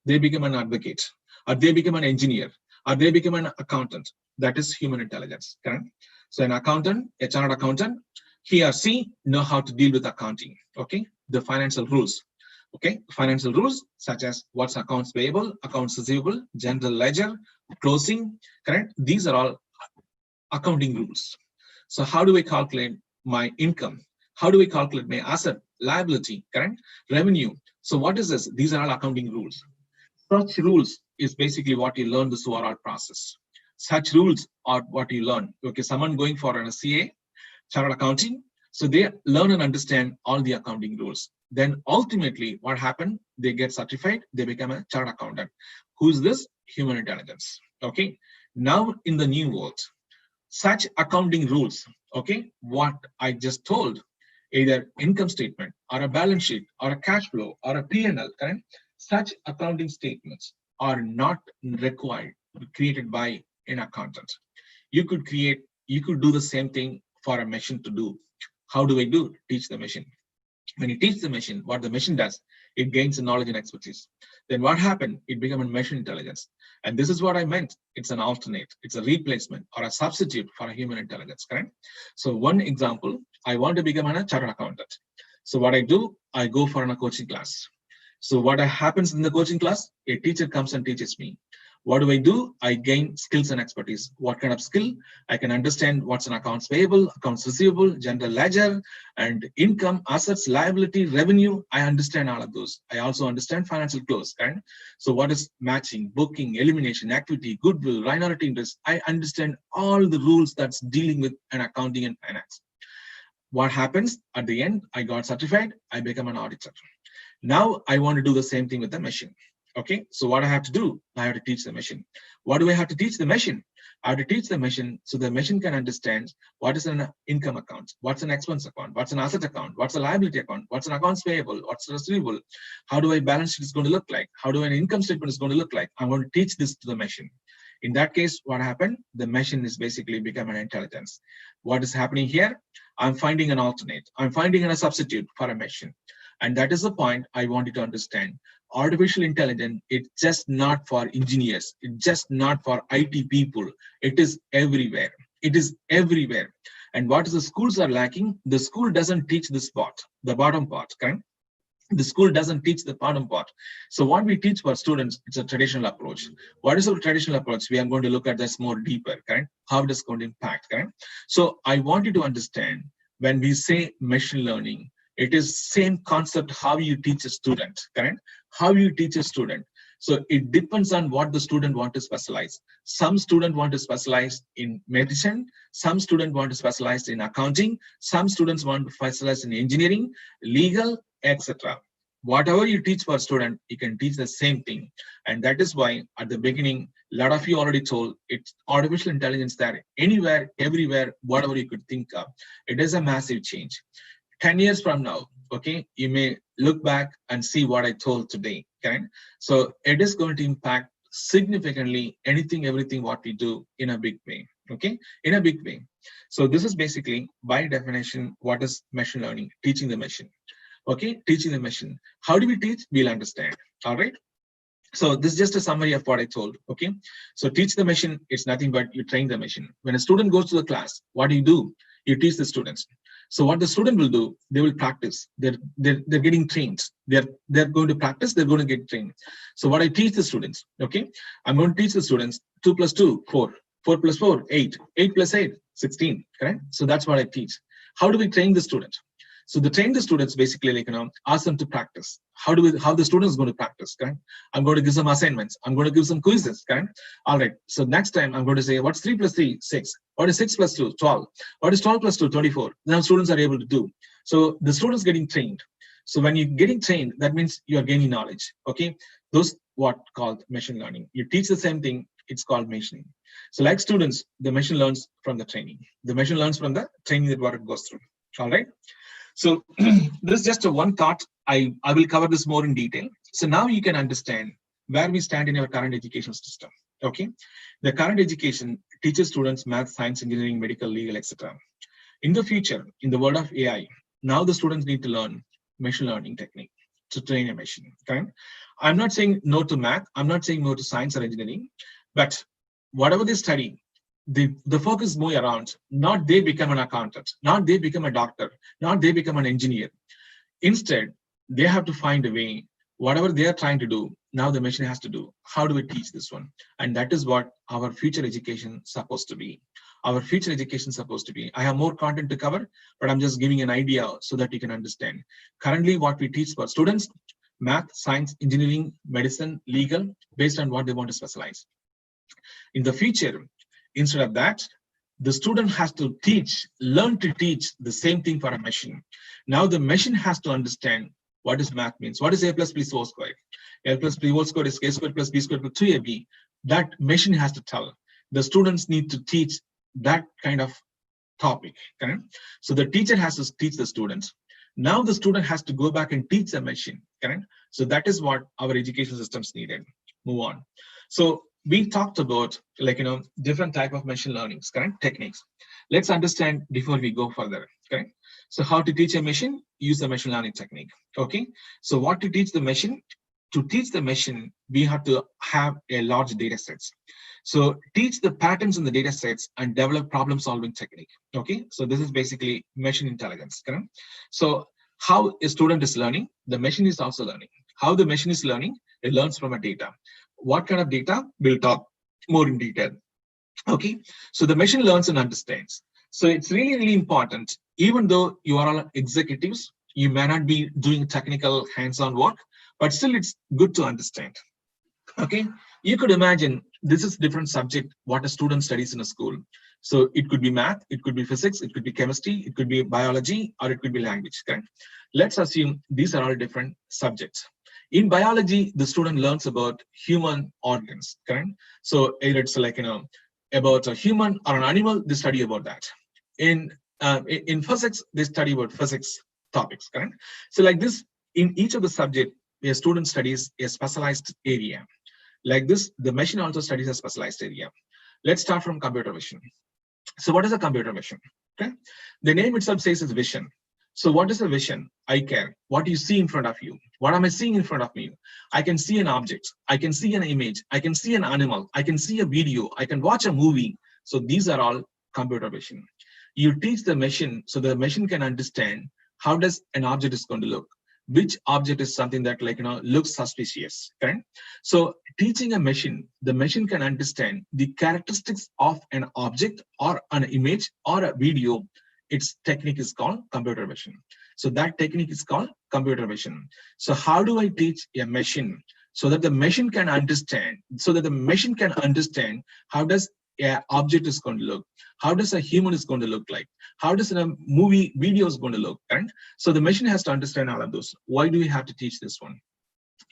they become an advocate, or they become an engineer, or they become an accountant. That is human intelligence. Correct? So an accountant, a chartered accountant, he or she know how to deal with accounting. Okay, the financial rules. Okay, financial rules such as what's accounts payable, accounts receivable, general ledger, closing. Correct? These are all accounting rules. So how do we calculate my income? How do we calculate my asset, liability, correct? Revenue. So what is this? These are all accounting rules. Such rules is basically what you learn this overall process. Such rules are what you learn. Okay, someone going for an CA, chartered accounting, so they learn and understand all the accounting rules. Then ultimately what happened? They get certified, they become a chartered accountant. Who's this? Human intelligence. Okay, now in the new world, such accounting rules, okay, what I just told, either income statement or a balance sheet or a cash flow or a P&L, correct? Such accounting statements are not required, created by an accountant. You could do the same thing for a machine to do. How do I do? Teach the machine. When you teach the machine, what the machine does, it gains knowledge and expertise. Then what happened? It becomes a machine intelligence. And this is what I meant. It's an alternate, it's a replacement or a substitute for a human intelligence, correct? So one example, I want to become a chartered accountant. So what I do, I go for a coaching class. So what happens in the coaching class? A teacher comes and teaches me. What do? I gain skills and expertise. What kind of skill? I can understand what's an accounts payable, accounts receivable, general ledger, and income, assets, liability, revenue. I understand all of those. I also understand financial close. Right? So what is matching, booking, elimination, equity, goodwill, minority interest? I understand all the rules that's dealing with an accounting and finance. What happens at the end? I got certified. I become an auditor. Now I want to do the same thing with the machine. Okay, so what I have to do? I have to teach the machine. What do I have to teach the machine? I have to teach the machine so the machine can understand what is an income account, what's an expense account, what's an asset account, what's a liability account, what's an accounts payable, what's receivable, how do I balance sheet is going to look like, how do an income statement is going to look like. I'm going to teach this to the machine. In that case, what happened? The machine is basically become an intelligence. What is happening here? I'm finding an alternate. I'm finding a substitute for a machine. And that is the point I want you to understand. Artificial intelligence, it's just not for engineers. It's just not for IT people. It is everywhere. It is everywhere. And what the schools are lacking, the school doesn't teach this part, the bottom part, correct? The school doesn't teach the bottom part. So what we teach for students, it's a traditional approach. What is our traditional approach? We are going to look at this more deeper, correct? How it is going to impact, correct? So I want you to understand, when we say machine learning, it is same concept how you teach a student, correct? How you teach a student. So it depends on what the student want to specialize. Some student want to specialize in medicine. Some student want to specialize in accounting. Some students want to specialize in engineering, legal, etc. Whatever you teach for a student, you can teach the same thing. And that is why at the beginning, a lot of you already told it's artificial intelligence there anywhere, everywhere, whatever you could think of. It is a massive change. 10 years from now, okay, you may look back and see what I told today, okay? So it is going to impact significantly anything, everything what we do in a big way, okay? In a big way. So this is basically, by definition, what is machine learning? Teaching the machine, okay? Teaching the machine. How do we teach? We'll understand, all right? So this is just a summary of what I told, okay? So teach the machine, it's nothing but you train the machine. When a student goes to the class, what do? You teach the students. So what the student will do, they will practice. They're getting trained. They're going to practice, they're going to get trained. So what I teach the students, okay? I'm going to teach the students 2 plus 2, 4. 4 plus 4, 8. 8 plus 8, 16, correct? So that's what I teach. How do we train the student? So the train the students basically ask them to practice. How the students going to practice, correct? I'm going to give some assignments. I'm going to give some quizzes, correct? All right. So next time I'm going to say, what's 3 plus 3? 6. What is 6 plus 2? 12. What is 12 plus 2? 24. Now students are able to do. So the students getting trained. So when you're getting trained, that means you are gaining knowledge. Okay. Those what called machine learning. You teach the same thing. It's called machining. So like students, the machine learns from the training. The machine learns from the training that what it goes through. All right. So this is just a one thought. I will cover this more in detail. So now you can understand where we stand in our current education system. Okay. The current education teaches students math, science, engineering, medical, legal, etc. In the future, in the world of AI, now the students need to learn machine learning technique to train a machine. Okay. I'm not saying no to math. I'm not saying no to science or engineering, but whatever they study, the focus is more around not they become an accountant, not they become a doctor, not they become an engineer. Instead, they have to find a way, whatever they are trying to do, now the machine has to do. How do we teach this one? And that is what our future education is supposed to be. Our future education is supposed to be. I have more content to cover, but I'm just giving an idea so that you can understand. Currently, what we teach for students, math, science, engineering, medicine, legal, based on what they want to specialize. In the future, instead of that, the student has to learn to teach the same thing for a machine. Now the machine has to understand what is math means. What is a plus b whole square? A plus b whole square is a squared plus b squared plus 2ab. That machine has to tell. The students need to teach that kind of topic. Okay? So the teacher has to teach the students. Now the student has to go back and teach the machine. Okay? So that is what our education systems needed. Move on. So we talked about different type of machine learnings, correct? Techniques. Let's understand before we go further. Okay. So how to teach a machine? Use the machine learning technique. Okay. So what to teach the machine? To teach the machine, we have to have a large data sets. So teach the patterns in the data sets and develop problem solving technique. Okay. So this is basically machine intelligence. Correct? So how a student is learning, the machine is also learning. How the machine is learning, it learns from a data. What kind of data? We'll talk more in detail. Okay, so the machine learns and understands. So it's really, really important. Even though you are all executives, you may not be doing technical hands-on work, but still it's good to understand. Okay, you could imagine this is different subject what a student studies in a school. So it could be math, it could be physics, it could be chemistry, it could be biology, or it could be language. Correct? Let's assume these are all different subjects. In biology, the student learns about human organs, correct? So either it's about a human or an animal, they study about that. In physics, they study about physics topics, correct? So like this, in each of the subject, a student studies a specialized area. Like this, the machine also studies a specialized area. Let's start from computer vision. So what is a computer vision? Okay, the name itself says it's vision. So what is a vision? Eye care. What do you see in front of you? What am I seeing in front of me? I can see an object. I can see an image. I can see an animal. I can see a video. I can watch a movie. So these are all computer vision. You teach the machine so the machine can understand how does an object is going to look. Which object is something that looks suspicious. Correct? So teaching a machine, the machine can understand the characteristics of an object or an image or a video. Its technique is called computer vision. So that technique is called computer vision. So how do I teach a machine so that the machine can understand, how does an object is going to look, how does a human is going to look like, how does a movie video is going to look, right? So the machine has to understand all of those. Why do we have to teach this one?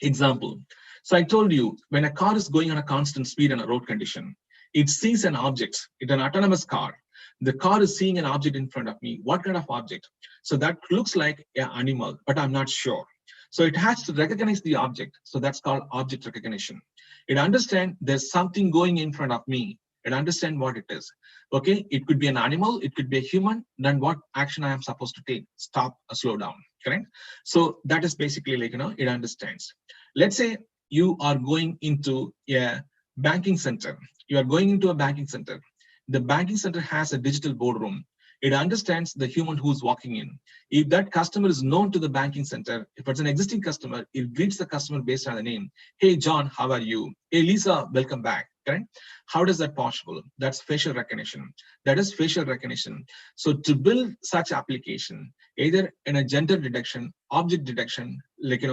Example. So I told you, when a car is going on a constant speed in a road condition, it sees an object. It's an autonomous car. The car is seeing an object in front of me. What kind of object? So that looks like an animal, but I'm not sure. So it has to recognize the object. So that's called object recognition. It understands there's something going in front of me. It understands what it is. Okay, it could be an animal, it could be a human. Then what action I am supposed to take? Stop or slow down. Correct? So that is basically it understands. Let's say you are going into a banking center. You are going into a banking center. The banking center has a digital boardroom. It understands the human who's walking in. If that customer is known to the banking center, if it's an existing customer, it greets the customer based on the name. Hey, John, how are you? Hey, Lisa, welcome back. correct? How does that possible? That's facial recognition. That is facial recognition. So to build such application, either in a gender detection, object detection, like,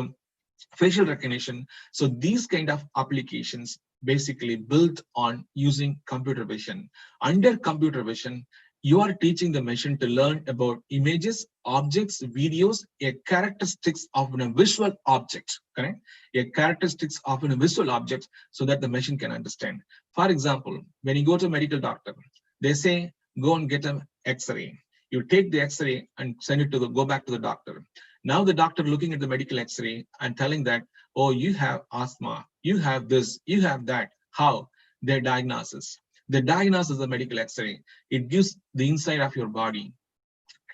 facial recognition. So these kind of applications basically built on using computer vision. Under computer vision, you are teaching the machine to learn about images, objects, videos, a characteristics of a visual object, correct? A characteristics of a visual object so that the machine can understand. For example, when you go to a medical doctor, they say, go and get an X-ray. You take the X-ray and send it to go back to the doctor. Now the doctor looking at the medical X-ray and telling that, oh, you have asthma, you have this, you have that. How? Their diagnosis. The diagnosis of the medical X-ray, it gives the inside of your body.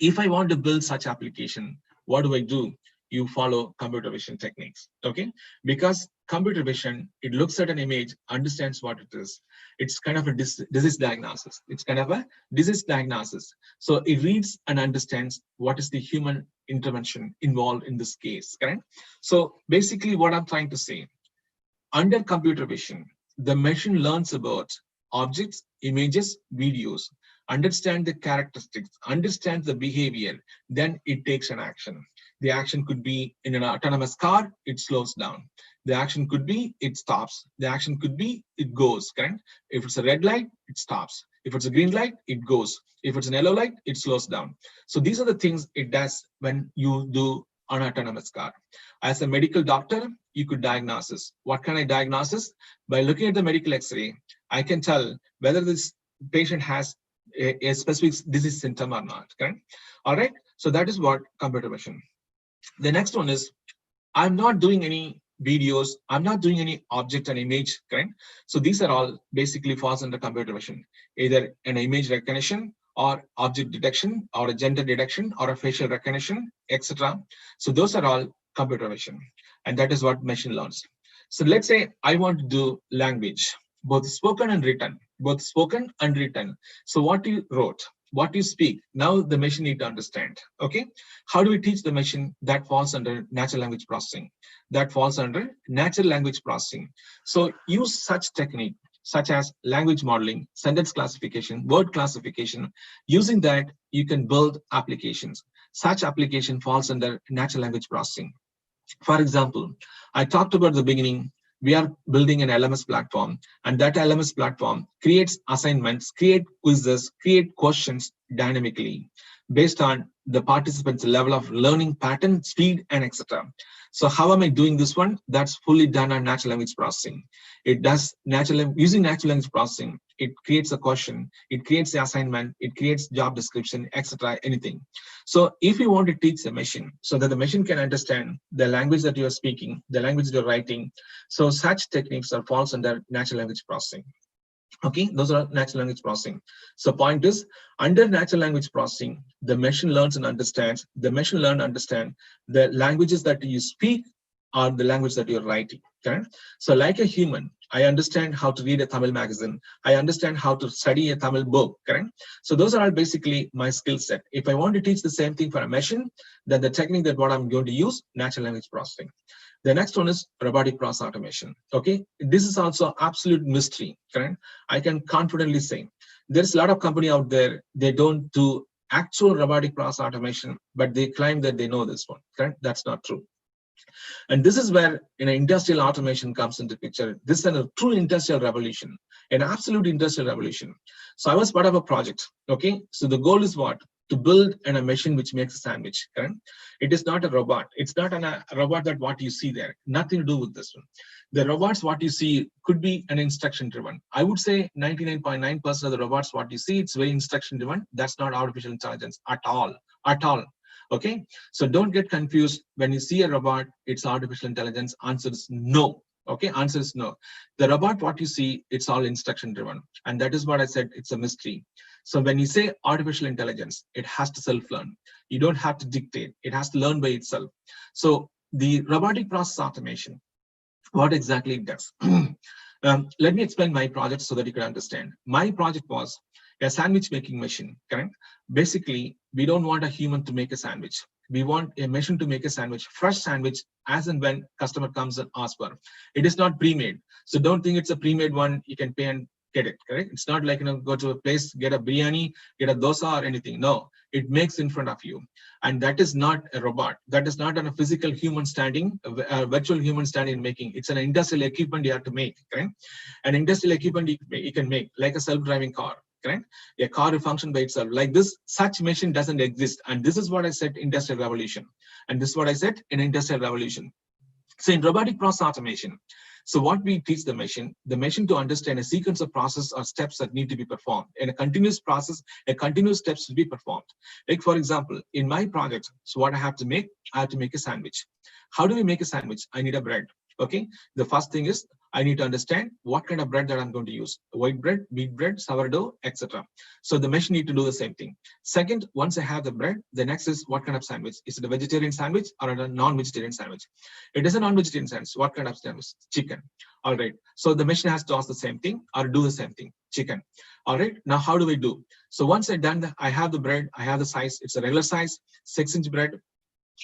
If I want to build such application, what do? You follow computer vision techniques, okay? Because computer vision, it looks at an image, understands what it is. It's kind of a disease diagnosis. It's kind of a disease diagnosis. So it reads and understands what is the human intervention involved in this case, correct? So basically what I'm trying to say, under computer vision, the machine learns about objects, images, videos, understand the characteristics, understands the behavior, then it takes an action. The action could be in an autonomous car, it slows down. The action could be, it stops. The action could be, it goes, correct? If it's a red light, it stops. If it's a green light, it goes. If it's an yellow light, it slows down. So these are the things it does when you do an autonomous car. As a medical doctor, you could diagnose. What can I diagnose? By looking at the medical X-ray, I can tell whether this patient has a specific disease symptom or not, correct? All right, so that is what computer vision. The next one is, I'm not doing any videos, I'm not doing any object and image, correct? So these are all basically falls under computer vision, either an image recognition or object detection or a gender detection or a facial recognition, etc. So those are all computer vision, and that is what machine learns. So let's say I want to do language, both spoken and written, both spoken and written. So what you wrote, what you speak, now the machine need to understand, okay? How do we teach the machine? That falls under natural language processing. That falls under natural language processing. So use such technique, such as language modeling, sentence classification, word classification. Using that, you can build applications. Such application falls under natural language processing. For example, I talked about at the beginning, we are building an LMS platform, and that LMS platform creates assignments, create quizzes, create questions dynamically based on the participants' level of learning pattern, speed, and etc. So how am I doing this one? That's fully done on natural language processing. It does using natural language processing. It creates a question, it creates the assignment, it creates job description, etc. Anything. So if you want to teach the machine so that the machine can understand the language that you are speaking, the language you're writing, so such techniques are falls under natural language processing. Okay, those are natural language processing. So point is, under natural language processing, the machine learns and understands, the machine learn and understand the languages that you speak are the language that you're writing, correct? So like a human, I understand how to read a Tamil magazine. I understand how to study a Tamil book, correct? So those are all basically my skill set. If I want to teach the same thing for a machine, then the technique that what I'm going to use, natural language processing. The next one is robotic process automation. Okay, this is also absolute mystery, correct? I can confidently say there's a lot of company out there, they don't do actual robotic process automation, but they claim that they know this one, correct? That's not true. And this is where industrial automation comes into picture. This is a true industrial revolution, an absolute industrial revolution. So I was part of a project, okay? So the goal is what? To build a machine which makes a sandwich, correct? It is not a robot. It's not a robot that what you see there. Nothing to do with this one. The robots, what you see could be an instruction driven. I would say 99.9% of the robots, what you see, it's very instruction driven. That's not artificial intelligence at all, at all. Okay, so don't get confused. When you see a robot, it's artificial intelligence. Answer is no. Okay, answer is no. The robot, what you see, it's all instruction driven. And that is what I said, it's a mystery. So when you say artificial intelligence, it has to self-learn. You don't have to dictate. It has to learn by itself. So the robotic process automation, what exactly it does? Let me explain my project so that you can understand. My project was a sandwich making machine, correct? Basically, we don't want a human to make a sandwich. We want a machine to make a sandwich, fresh sandwich, as and when customer comes and asks for. It is not pre-made. So don't think it's a pre-made one, you can pay and get it, correct? It's not like, go to a place, get a biryani, get a dosa or anything. No, it makes in front of you. And that is not a robot. That is not on a physical human standing, a virtual human standing making. It's an industrial equipment you have to make, correct? An industrial equipment you can make, like a self-driving car, correct? A car will function by itself. Like this, such machine doesn't exist. And this is what I said, industrial revolution. And this is what I said in industrial revolution. So in robotic process automation, so what we teach the machine to understand a sequence of process or steps that need to be performed. In a continuous process, a continuous steps to be performed. Like for example, in my project, so what I have to make a sandwich. How do we make a sandwich? I need a bread. Okay. The first thing is I need to understand what kind of bread that I'm going to use. White bread, wheat bread, sourdough, etc. So the machine need to do the same thing. Second, once I have the bread, the next is what kind of sandwich? Is it a vegetarian sandwich or a non-vegetarian sandwich? It is a non-vegetarian sandwich. What kind of sandwich? Chicken. All right. So the machine has to ask the same thing or do the same thing. Chicken. All right. Now how do we do? So once I done, I have the bread. I have the size. It's a regular size, 6-inch bread,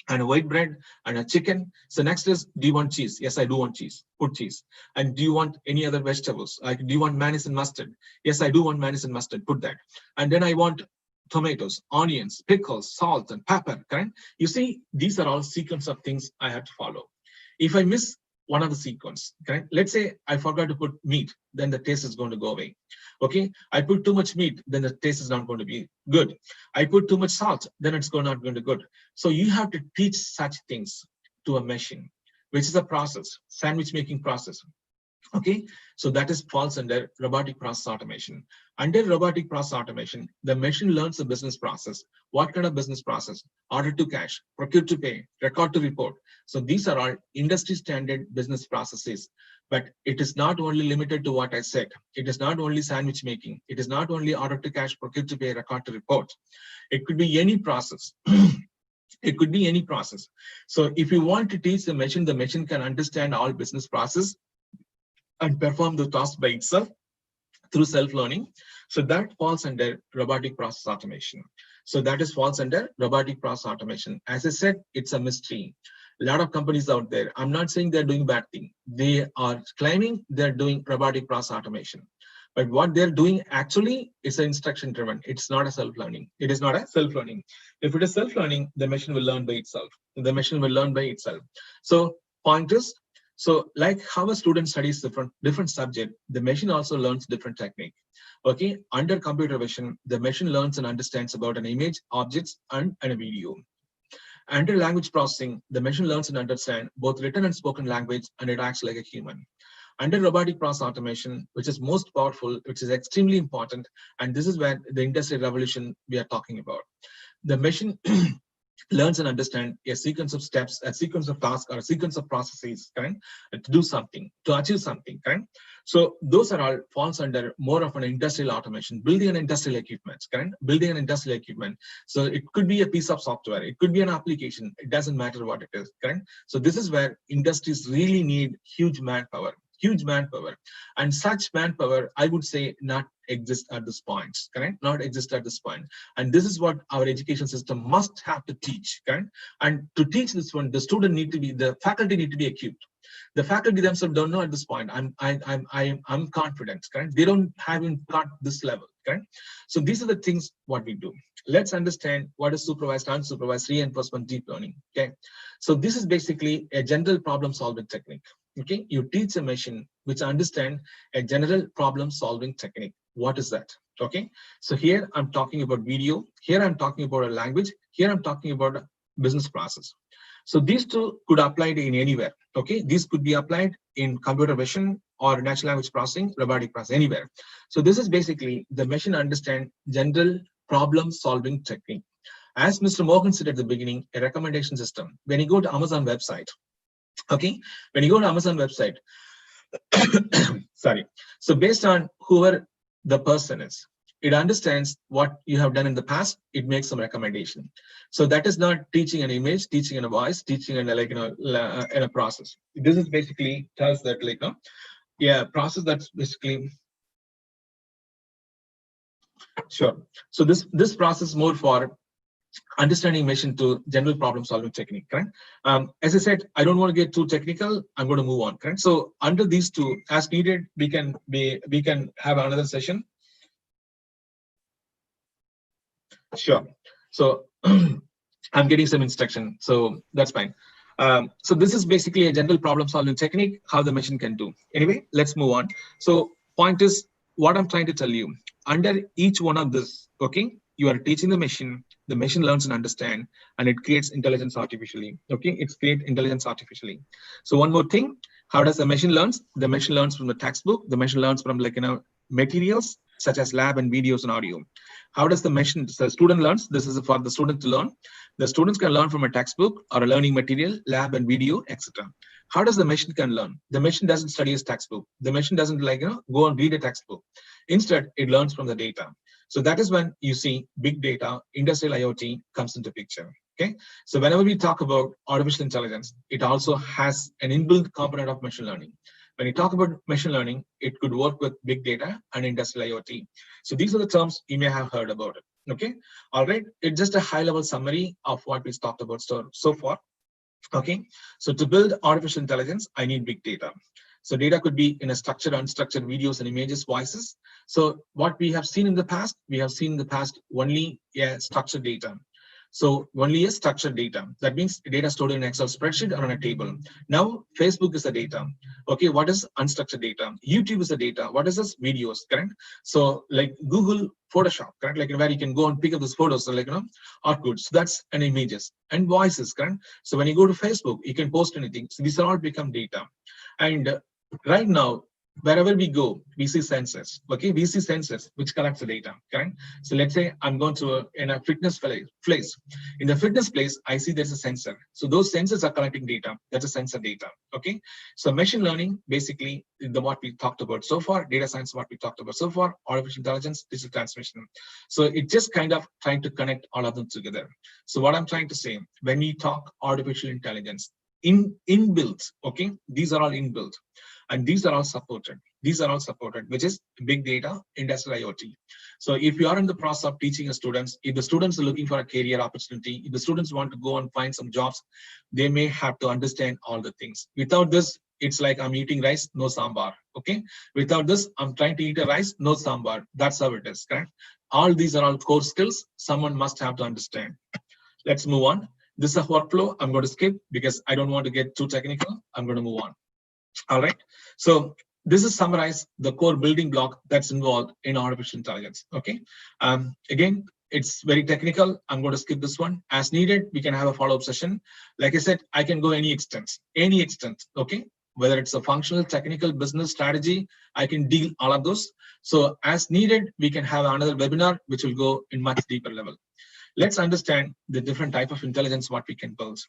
and a white bread and a chicken. So next is, do you want cheese? Yes, I do want cheese. Put cheese. And do you want any other vegetables? Like, do you want mayonnaise and mustard? Yes, I do want mayonnaise and mustard. Put that. And then I want tomatoes, onions, pickles, salt, and pepper. Correct? You see, these are all sequence of things I have to follow. If I miss one of the sequence, correct? Let's say I forgot to put meat, then the taste is going to go away. Okay, I put too much meat, then the taste is not going to be good. I put too much salt, then it's not going to be good. So you have to teach such things to a machine, which is a process, sandwich making process. Okay, so that is falls under robotic process automation. Under robotic process automation, the machine learns the business process. What kind of business process? Order to cash, procure to pay, record to report. So these are all industry standard business processes. But it is not only limited to what I said. It is not only sandwich making. It is not only order to cash, procure to pay, record to report. It could be any process. It could be any process. So if you want to teach the machine can understand all business process and perform the task by itself through self-learning. So that falls under robotic process automation. So that is falls under robotic process automation. As I said, it's a mystery. A lot of companies out there, I'm not saying they're doing bad thing. They are claiming they're doing robotic process automation. But what they're doing actually is an instruction driven. It's not a self-learning. It is not a self-learning. If it is self-learning, the machine will learn by itself. The machine will learn by itself. So point is, so like how a student studies different subject, the machine also learns different technique. Okay, under computer vision, the machine learns and understands about an image, objects, and a video. Under language processing, the machine learns and understands both written and spoken language, and it acts like a human. Under robotic process automation, which is most powerful, which is extremely important, and this is where the industrial revolution we are talking about. The machine learns and understands a sequence of steps, a sequence of tasks, or a sequence of processes, correct? To do something, to achieve something, correct? So those are all falls under more of an industrial automation, building an industrial equipment, correct? Building an industrial equipment. So it could be a piece of software, it could be an application, it doesn't matter what it is, correct? So this is where industries really need huge manpower. And such manpower, I would say, not exist at this point, correct? Not exist at this point. And this is what our education system must have to teach, correct? And to teach this one, the student need to be, the faculty need to be equipped. The faculty themselves don't know at this point. I'm confident, correct? They haven't got this level, correct? So these are the things what we do. Let's understand what is supervised, unsupervised reinforcement deep learning. Okay, so this is basically a general problem solving technique. Okay, you teach a machine which understand a general problem solving technique. What is that? Okay, so here I'm talking about video, here I'm talking about a language, here I'm talking about a business process. So these two could apply in anywhere. Okay, these could be applied in computer vision or natural language processing, robotic processing, anywhere. So this is basically the machine understand general problem solving technique. As Mr. Morgan said at the beginning, a recommendation system. When you go to Amazon website, okay, when you go to Amazon website, sorry. So based on whoever the person is, it understands what you have done in the past. It makes some recommendation. So that is not teaching an image, teaching in a voice, teaching in a process. This is basically tells that process that's basically sure. So this process more for understanding machine to general problem solving technique, correct? As I said, I don't want to get too technical. I'm going to move on, correct? So under these two, as needed, we can have another session. Sure. So I'm getting some instruction, so that's fine. So this is basically a general problem solving technique, how the machine can do. Anyway, let's move on. So point is, what I'm trying to tell you, under each one of this, okay, you are teaching the machine learns and understand, and it creates intelligence artificially. Okay, it's create intelligence artificially. So one more thing, how does the machine learns? The machine learns from the textbook. The machine learns from, like, materials such as lab and videos and audio. How does the student learns? This is for the student to learn. The students can learn from a textbook or a learning material, lab and video, etc. How does the machine can learn? The machine doesn't study a textbook. The machine doesn't, like, go and read a textbook. Instead, it learns from the data. So that is when you see big data, industrial IoT comes into picture. Okay. So whenever we talk about artificial intelligence, it also has an inbuilt component of machine learning. When you talk about machine learning, it could work with big data and industrial IoT. So these are the terms you may have heard about it. Okay. All right. It's just a high level summary of what we talked about so far. Okay. So to build artificial intelligence, I need big data. So data could be in a structured, unstructured videos and images, voices. So what we have seen in the past, only structured data. So only a structured data. That means data stored in an Excel spreadsheet or on a table. Now Facebook is the data. Okay, what is unstructured data? YouTube is the data. What is this? Videos, correct? So like Google Photoshop, correct? Like where you can go and pick up those photos, so like art goods. So that's an images and voices, correct? So when you go to Facebook, you can post anything. So these are all become data. And right now, wherever we go, we see sensors. Okay, we see sensors which collects the data. Correct. So let's say I'm going to in a fitness place. In the fitness place, I see there's a sensor. So those sensors are collecting data. That's a sensor data. Okay. So machine learning, basically, what we talked about so far, data science, what we talked about so far, artificial intelligence, digital transmission. So it just kind of trying to connect all of them together. So what I'm trying to say, when we talk artificial intelligence, inbuilt, okay, these are all inbuilt. And these are all supported. Which is big data, industrial IoT. So if you are in the process of teaching a students, if the students are looking for a career opportunity, if the students want to go and find some jobs, they may have to understand all the things. Without this, it's like I'm eating rice, no sambar. Okay. Without this, I'm trying to eat a rice, no sambar. That's how it is, correct? All these are all core skills someone must have to understand. Let's move on. This is a workflow. I'm going to skip because I don't want to get too technical. I'm going to move on. All right. So this is summarize the core building block that's involved in artificial intelligence. Okay. Again, it's very technical. I'm going to skip this one. As needed, we can have a follow-up session. Like I said, I can go any extent. Okay. Whether it's a functional, technical, business strategy, I can deal all of those. So as needed, we can have another webinar, which will go in much deeper level. Let's understand the different type of intelligence, what we can build.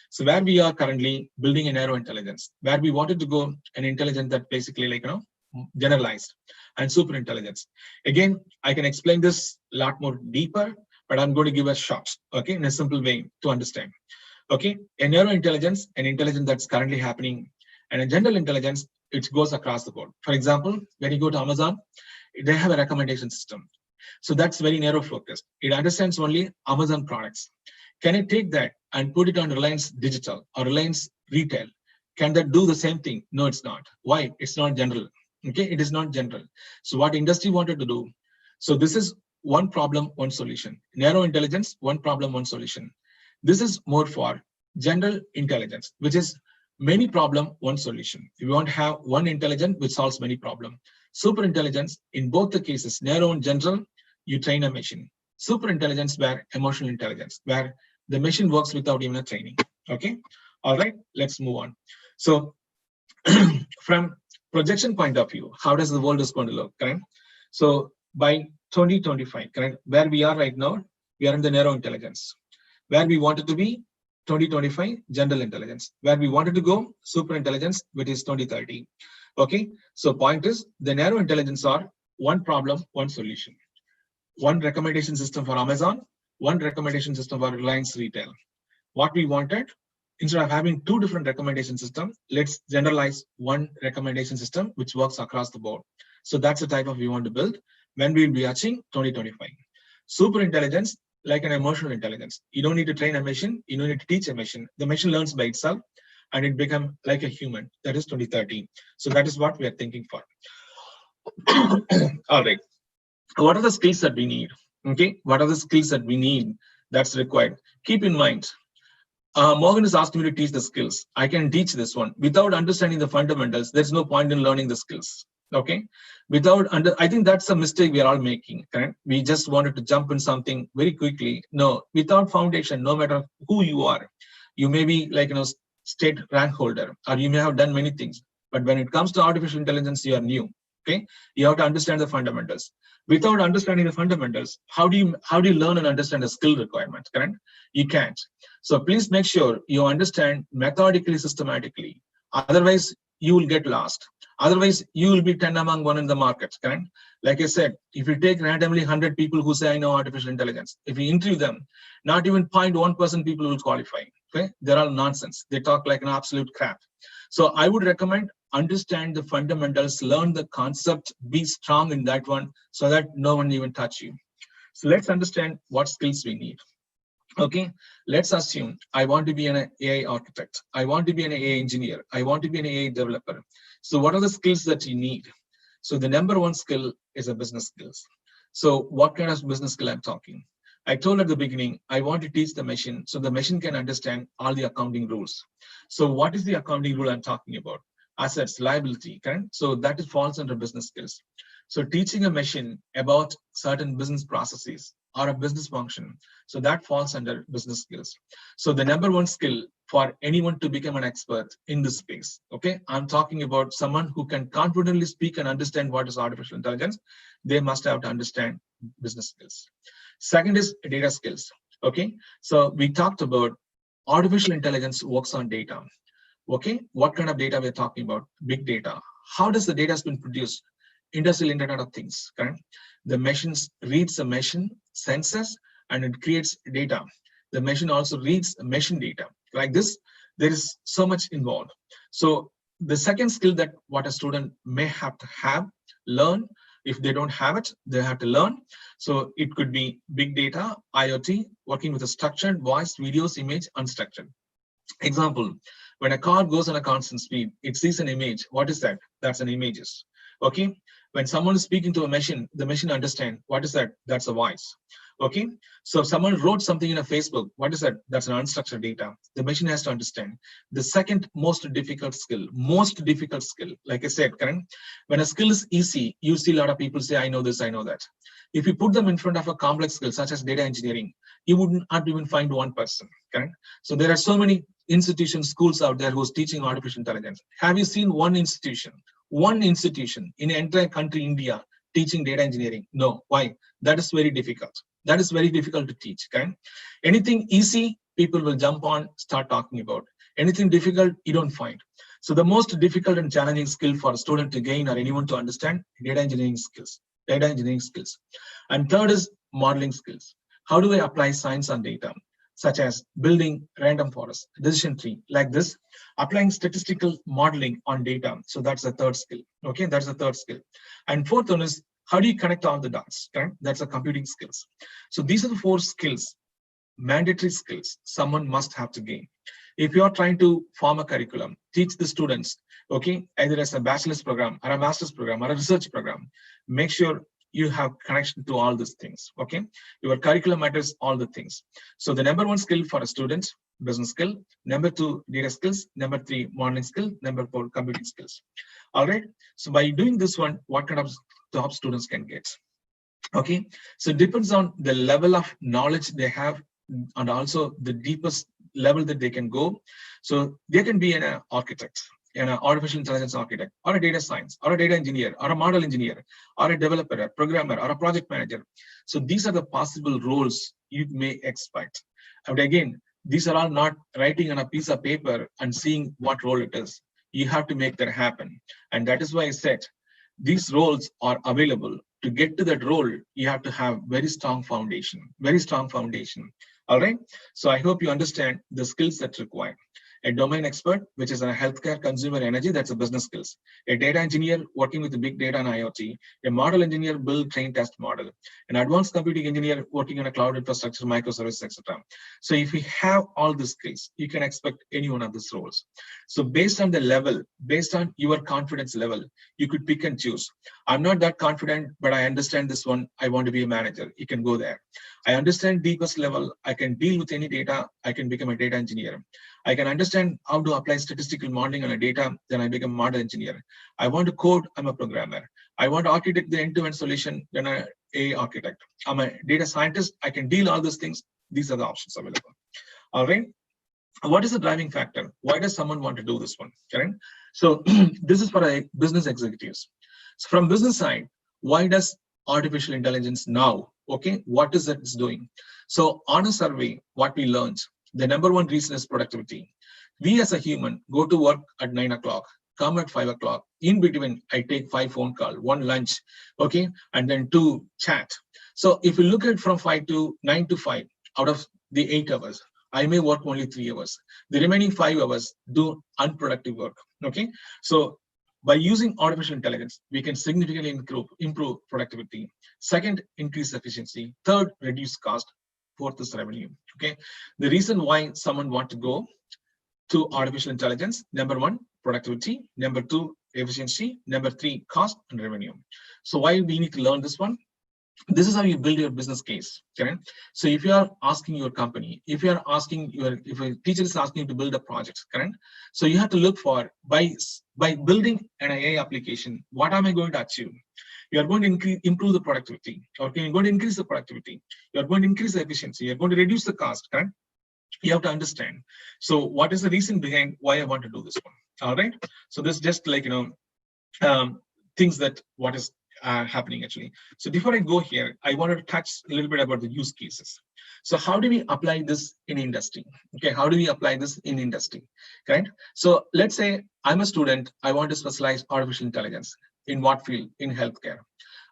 So where we are currently building a narrow intelligence, where we wanted to go an intelligence that basically like, generalized and super intelligence. Again, I can explain this a lot more deeper, but I'm going to give a shot, okay, in a simple way to understand. Okay, a narrow intelligence, an intelligence that's currently happening, and a general intelligence, it goes across the board. For example, when you go to Amazon, they have a recommendation system. So that's very narrow focused. It understands only Amazon products. Can it take that and put it on Reliance Digital or Reliance Retail? Can that do the same thing? No, it's not. Why? It's not general. Okay, it is not general. So what industry wanted to do? So this is one problem, one solution. Narrow intelligence, one problem, one solution. This is more for general intelligence, which is many problem, one solution. You want to have one intelligence which solves many problem. Super intelligence, in both the cases, narrow and general, you train a machine. Super intelligence where emotional intelligence, where the machine works without even a training. Okay. All right. Let's move on. So from projection point of view, how does the world is going to look? Correct. So by 2025, correct, where we are right now, we are in the narrow intelligence. Where we wanted to be, 2025, general intelligence. Where we wanted to go, super intelligence, which is 2030. Okay. So point is, the narrow intelligence are one problem, one solution. One recommendation system for Amazon, one recommendation system for Reliance Retail. What we wanted, instead of having two different recommendation systems, let's generalize one recommendation system which works across the board. So that's the type of we want to build when we will be achieving 2025. Super intelligence, like an emotional intelligence. You don't need to train a machine. You don't need to teach a machine. The machine learns by itself and it becomes like a human. That is 2030. So that is what we are thinking for. All right. What are the skills that we need? Okay. What are the skills that we need that's required? Keep in mind, Morgan is asking me to teach the skills. I can teach this one. Without understanding the fundamentals, there's no point in learning the skills. Okay. I think that's a mistake we are all making. Correct? We just wanted to jump in something very quickly. No, without foundation, no matter who you are, you may be like, state rank holder, or you may have done many things. But when it comes to artificial intelligence, you are new. Okay. You have to understand the fundamentals. Without understanding the fundamentals, how do you learn and understand the skill requirement? Correct? You can't. So please make sure you understand methodically, systematically. Otherwise, you will get lost. Otherwise, you will be 10 among one in the market. Correct? Like I said, if you take randomly 100 people who say, I know artificial intelligence, if you interview them, not even 0.1% people will qualify. Okay? They're all nonsense. They talk like an absolute crap. So I would recommend understand the fundamentals, learn the concept, be strong in that one so that no one even touch you. So let's understand what skills we need. Okay, let's assume I want to be an AI architect. I want to be an AI engineer. I want to be an AI developer. So what are the skills that you need? So the number one skill is a business skills. So what kind of business skill I'm talking? I told at the beginning, I want to teach the machine so the machine can understand all the accounting rules. So what is the accounting rule I'm talking about? Assets, liability, correct? So that falls under business skills. So teaching a machine about certain business processes or a business function, so that falls under business skills. So the number one skill for anyone to become an expert in this space, okay? I'm talking about someone who can confidently speak and understand what is artificial intelligence. They must have to understand business skills. Second is data skills, okay? So we talked about artificial intelligence works on data, okay? What kind of data we're talking about? Big data. How does the data has been produced? Industrial Internet of Things, correct? The machines reads the machine senses and it creates data. The machine also reads the machine data. Like this, there is so much involved. So the second skill that what a student may have to learn, if they don't have it, they have to learn. So it could be big data, IoT, working with a structured voice, videos, image, unstructured. Example, when a car goes on a constant speed, it sees an image. What is that? That's an images. Okay. When someone is speaking to a machine, the machine understands what is that? That's a voice. Okay. So if someone wrote something in a Facebook, what is that? That's an unstructured data. The machine has to understand. The second most difficult skill, like I said, Karan, when a skill is easy, you see a lot of people say, I know this, I know that. If you put them in front of a complex skill such as data engineering, you wouldn't even find one person. Correct? So there are so many institutions, schools out there who's teaching artificial intelligence. Have you seen one institution in the entire country, India, teaching data engineering? No. Why? That is very difficult. That is very difficult to teach. Okay? Anything easy, people will jump on, start talking about. Anything difficult, you don't find. So the most difficult and challenging skill for a student to gain or anyone to understand, data engineering skills. And third is modeling skills. How do I apply science on data, such as building random forest, decision tree, like this, applying statistical modeling on data. So that's the third skill. Okay, that's the third skill. And fourth one is, how do you connect all the dots? Correct? That's the computing skills. So these are the four skills, mandatory skills someone must have to gain. If you are trying to form a curriculum, teach the students, okay, either as a bachelor's program or a master's program or a research program, make sure you have connection to all these things, okay? Your curriculum matters all the things. So the number one skill for a student, business skill. Number two, data skills. Number three, modeling skill. Number four, computing skills. All right. So by doing this one, what kind of top students can get? Okay. So it depends on the level of knowledge they have and also the deepest level that they can go. So they can be an architect, an artificial intelligence architect, or a data science, or a data engineer, or a model engineer, or a developer, a programmer, or a project manager. So these are the possible roles you may expect. And again, these are all not writing on a piece of paper and seeing what role it is. You have to make that happen. And that is why I said these roles are available. To get to that role, you have to have very strong foundation, very strong foundation. All right. So I hope you understand the skills that require. a domain expert, which is a healthcare, consumer energy, that's a business skills, a data engineer working with the big data and IoT, a model engineer, build, train, test model, an advanced computing engineer working on a cloud infrastructure, microservices, etc. So if we have all these skills, you can expect any one of these roles. So based on the level, based on your confidence level, you could pick and choose. I'm not that confident, but I understand this one. I want to be a manager. You can go there. I understand deepest level. I can deal with any data. I can become a data engineer. I can understand how to apply statistical modeling on a data. Then I become a model engineer. I want to code. I'm a programmer. I want to architect the end-to-end solution. Then I'm a architect. I'm a data scientist. I can deal all those things. These are the options available. All right. What is the driving factor? Why does someone want to do this one? Correct. So this is for a business executives. So from business side, why does artificial intelligence now? Okay, what is it doing? So on a survey, what we learned, the number one reason is productivity. We as a human go to work at 9 o'clock, come at 5 o'clock. In between, I take 5 phone calls, 1 lunch, okay, and then 2 chat. So if you look at from 5 to 9 to 5, out of the 8 hours, I may work only 3 hours. The remaining 5 hours do unproductive work. Okay, so by using artificial intelligence, we can significantly improve productivity. Second, increase efficiency. Third, reduce cost. Fourth is revenue. Okay, the reason why someone want to go to artificial intelligence: number one, productivity; number two, efficiency; number three, cost and revenue. So why we need to learn this one? This is how you build your business case. Okay, so if you are asking your company, if you are asking if a teacher is asking you to build a project, correct, so you have to look for by building an AI application, what am I going to achieve? You are going to improve the productivity. Okay, you're going to increase the productivity, you're going to increase the efficiency, you're going to reduce the cost. Correct, you have to understand. So what is the reason behind why I want to do this one? All right, so this is just like things that what is happening actually. So before I go here, I wanted to touch a little bit about the use cases. So how do we apply this in industry? Okay, how do we apply this in industry? Right. So let's say I'm a student. I want to specialize artificial intelligence. In what field? In healthcare.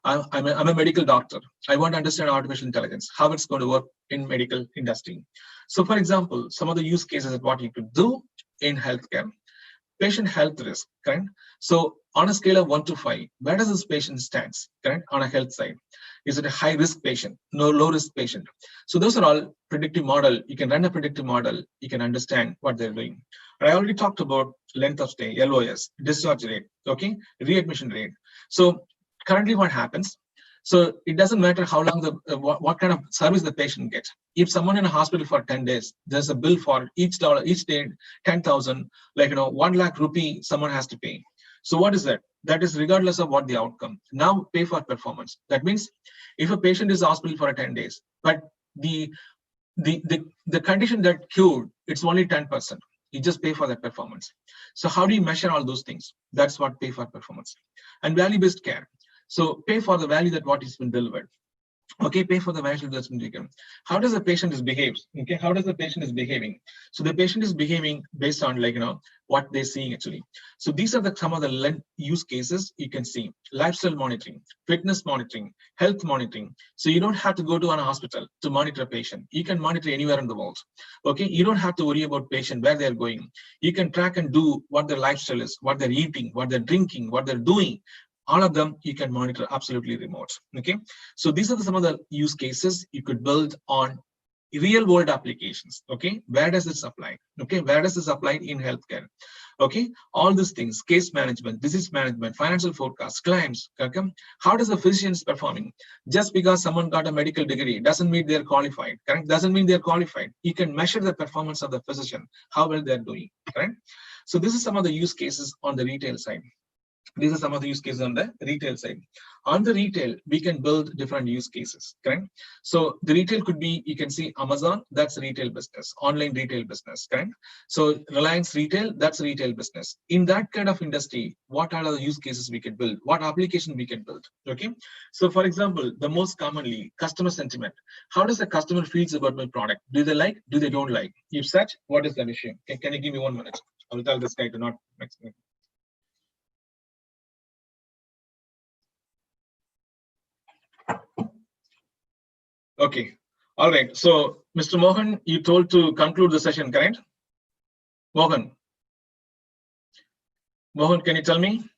I'm a medical doctor. I want to understand artificial intelligence, how it's going to work in medical industry. So for example, some of the use cases of what you could do in healthcare: patient health risk, correct? So on a scale of 1 to 5, where does this patient stands, correct, on a health side? Is it a high risk patient? No, low risk patient? So those are all predictive model. You can run a predictive model. You can understand what they're doing. And I already talked about length of stay, LOS, discharge rate, okay, readmission rate. So currently what happens? So it doesn't matter how long what kind of service the patient gets. If someone in a hospital for 10 days, there's a bill for each day, 10,000, like 1 lakh rupee someone has to pay. So what is that? That is regardless of what the outcome. Now pay for performance. That means if a patient is hospital for 10 days, but the condition that cured, it's only 10%. You just pay for that performance. So how do you measure all those things? That's what pay for performance. And value-based care. So pay for the value that what has been delivered. Okay, pay for the value that's been taken. How does the patient is behaves? Okay, how does the patient is behaving? So the patient is behaving based on what they're seeing actually. So these are some of the use cases you can see: lifestyle monitoring, fitness monitoring, health monitoring. So you don't have to go to a hospital to monitor a patient. You can monitor anywhere in the world. Okay, you don't have to worry about patient where they're going. You can track and do what their lifestyle is, what they're eating, what they're drinking, what they're doing. All of them you can monitor absolutely remote. Okay, so these are some of the use cases you could build on real world applications. Okay, where does this apply? Okay, where does this apply in healthcare? Okay, all these things: case management, disease management, financial forecast, claims. Okay, how does the physician is performing? Just because someone got a medical degree doesn't mean they're qualified. Correct? Doesn't mean they're qualified. You can measure the performance of the physician, how well they're doing. Correct? So this is some of the use cases on the retail side. These are some of the use cases on the retail side. On the retail, we can build different use cases, correct? So the retail could be, you can see Amazon, that's retail business, online retail business, correct? So Reliance Retail, that's retail business. In that kind of industry, what are the use cases we can build? What application we can build, okay? So for example, the most commonly, customer sentiment. How does the customer feels about my product? Do they like, do they don't like? If such, what is the issue? Okay, can you give me 1 minute? I'll tell this guy to not next minute. Okay. All right. So, Mr. Mohan, you told to conclude the session, correct? Mohan, can you tell me?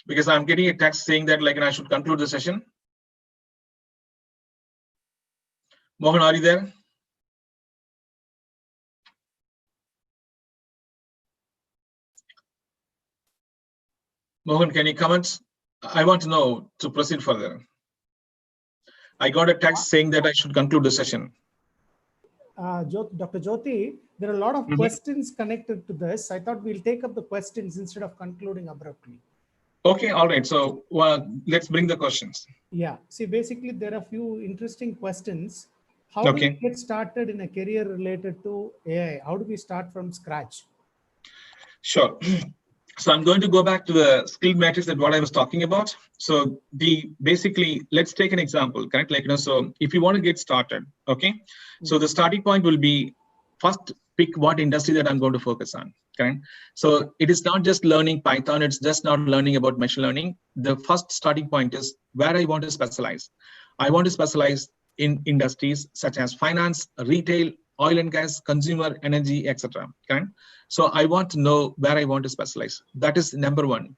Because I'm getting a text saying that I should conclude the session. Mohan, are you there? Mohan, can you comment? I want to know to proceed further. I got a text saying that I should conclude the session. Dr. Jyoti, there are a lot of questions connected to this. I thought we'll take up the questions instead of concluding abruptly. Okay, all right. So let's bring the questions. Yeah, see, basically there are a few interesting questions. How do we get started in a career related to AI? How do we start from scratch? Sure. So I'm going to go back to the skill matrix that what I was talking about. So basically, let's take an example, correct? So if you want to get started, okay. So the starting point will be first pick what industry that I'm going to focus on, correct? So it is not just learning Python. It's just not learning about machine learning. The first starting point is where I want to specialize. I want to specialize in industries such as finance, retail, oil and gas, consumer, energy, etc. Okay? So I want to know where I want to specialize. That is number one.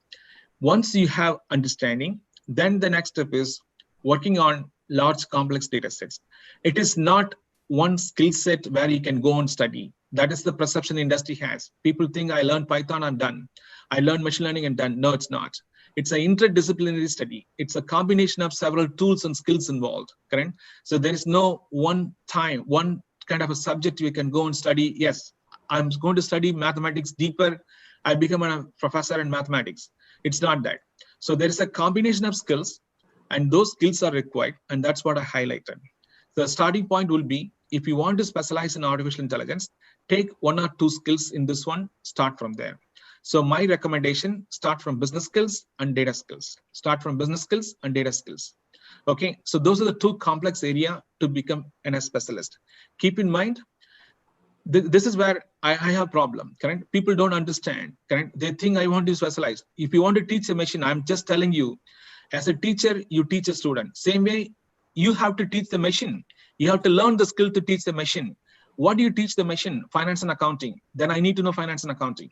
Once you have understanding, then the next step is working on large complex data sets. It is not one skill set where you can go and study. That is the perception industry has. People think I learned Python, I'm done. I learned machine learning and done. No, it's not. It's an interdisciplinary study. It's a combination of several tools and skills involved, correct? So there is no one kind of a subject you can go and study. Yes, I'm going to study mathematics deeper. I become a professor in mathematics. It's not that. So there is a combination of skills, and those skills are required, and that's what I highlighted. The starting point will be, if you want to specialize in artificial intelligence, take one or two skills in this one, start from there. So my recommendation, start from business skills and data skills. Start from business skills and data skills. Okay, so those are the two complex areas to become a specialist. Keep in mind, this is where I have a problem, correct? People don't understand, correct? They think I want to specialize. If you want to teach a machine, I'm just telling you, as a teacher, you teach a student. Same way, you have to teach the machine. You have to learn the skill to teach the machine. What do you teach the machine? Finance and accounting. Then I need to know finance and accounting.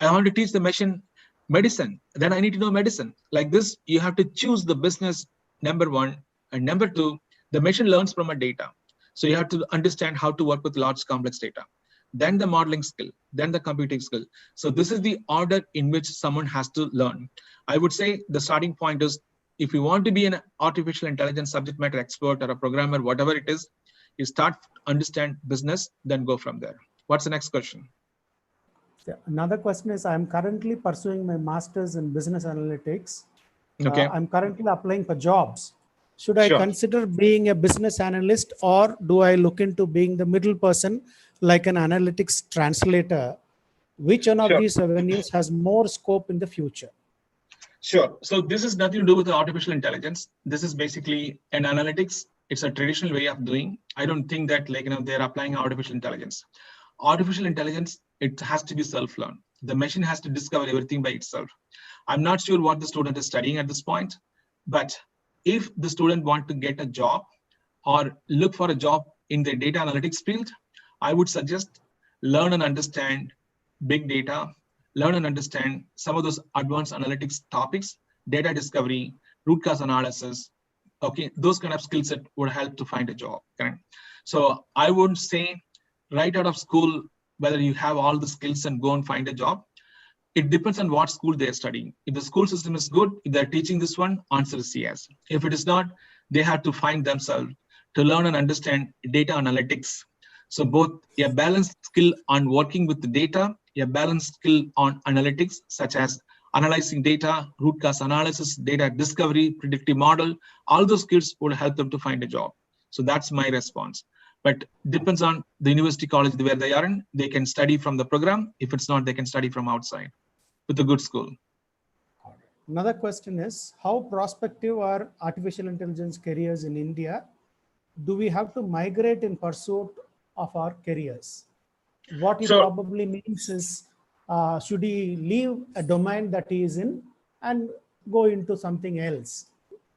I want to teach the machine medicine. Then I need to know medicine. Like this, you have to choose the business, number one. And number two, the machine learns from a data. So you have to understand how to work with large complex data. Then the modeling skill, then the computing skill. So this is the order in which someone has to learn. I would say the starting point is, if you want to be an artificial intelligence subject matter expert or a programmer, whatever it is, you start understand business, then go from there. What's the next question? Another question is, I'm currently pursuing my master's in business analytics. Okay. I'm currently applying for jobs. Should I consider being a business analyst, or do I look into being the middle person like an analytics translator? Which one of these avenues has more scope in the future? Sure. So this is nothing to do with artificial intelligence. This is basically an analytics. It's a traditional way of doing. I don't think that they're applying artificial intelligence. Artificial intelligence, it has to be self-learned. The machine has to discover everything by itself. I'm not sure what the student is studying at this point, but if the student want to get a job or look for a job in the data analytics field, I would suggest learn and understand big data, learn and understand some of those advanced analytics topics, data discovery, root cause analysis. Okay, those kind of skill set would help to find a job. Okay? So I would say right out of school, whether you have all the skills and go and find a job, it depends on what school they're studying. If the school system is good, if they're teaching this one, answer is yes. If it is not, they have to find themselves to learn and understand data analytics. So both a balanced skill on working with the data, a balanced skill on analytics, such as analyzing data, root cause analysis, data discovery, predictive model, all those skills would help them to find a job. So that's my response. But depends on the university college where they are in. They can study from the program. If it's not, they can study from outside with a good school. Another question is, how prospective are artificial intelligence careers in India? Do we have to migrate in pursuit of our careers? What it probably means is, should he leave a domain that he is in and go into something else?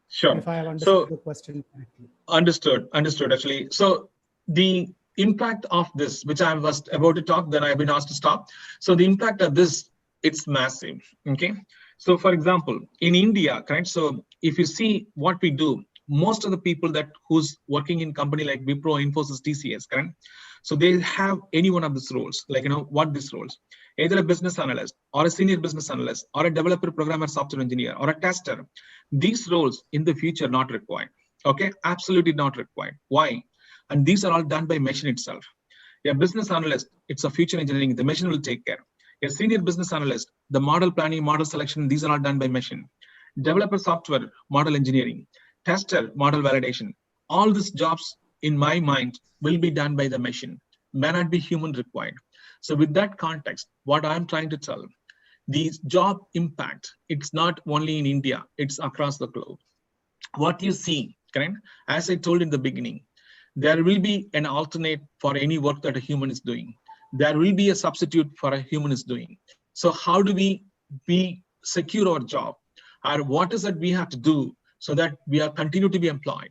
Sure. If I have understood the question correctly. Understood, actually. So the impact of this, which I was about to talk, then I've been asked to stop. So the impact of this, it's massive. Okay. So for example, in India, correct? So if you see what we do, most of the people that who's working in company like Wipro, Infosys, TCS, correct? So they have any one of these roles, like, what these roles, either a business analyst or a senior business analyst or a developer, programmer, software engineer, or a tester. These roles in the future not required. Okay, absolutely not required. Why? And these are all done by machine itself. A business analyst, it's a future engineering, the machine will take care. A senior business analyst, the model planning, model selection, these are all done by machine. Developer software, model engineering, tester, model validation, all these jobs in my mind will be done by the machine, may not be human required. So with that context, what I'm trying to tell, the job impact, it's not only in India, it's across the globe. What you see, correct? As I told in the beginning, there will be an alternate for any work that a human is doing. There will be a substitute for a human is doing. So how do we secure our job? Or what is that we have to do so that we are continue to be employed?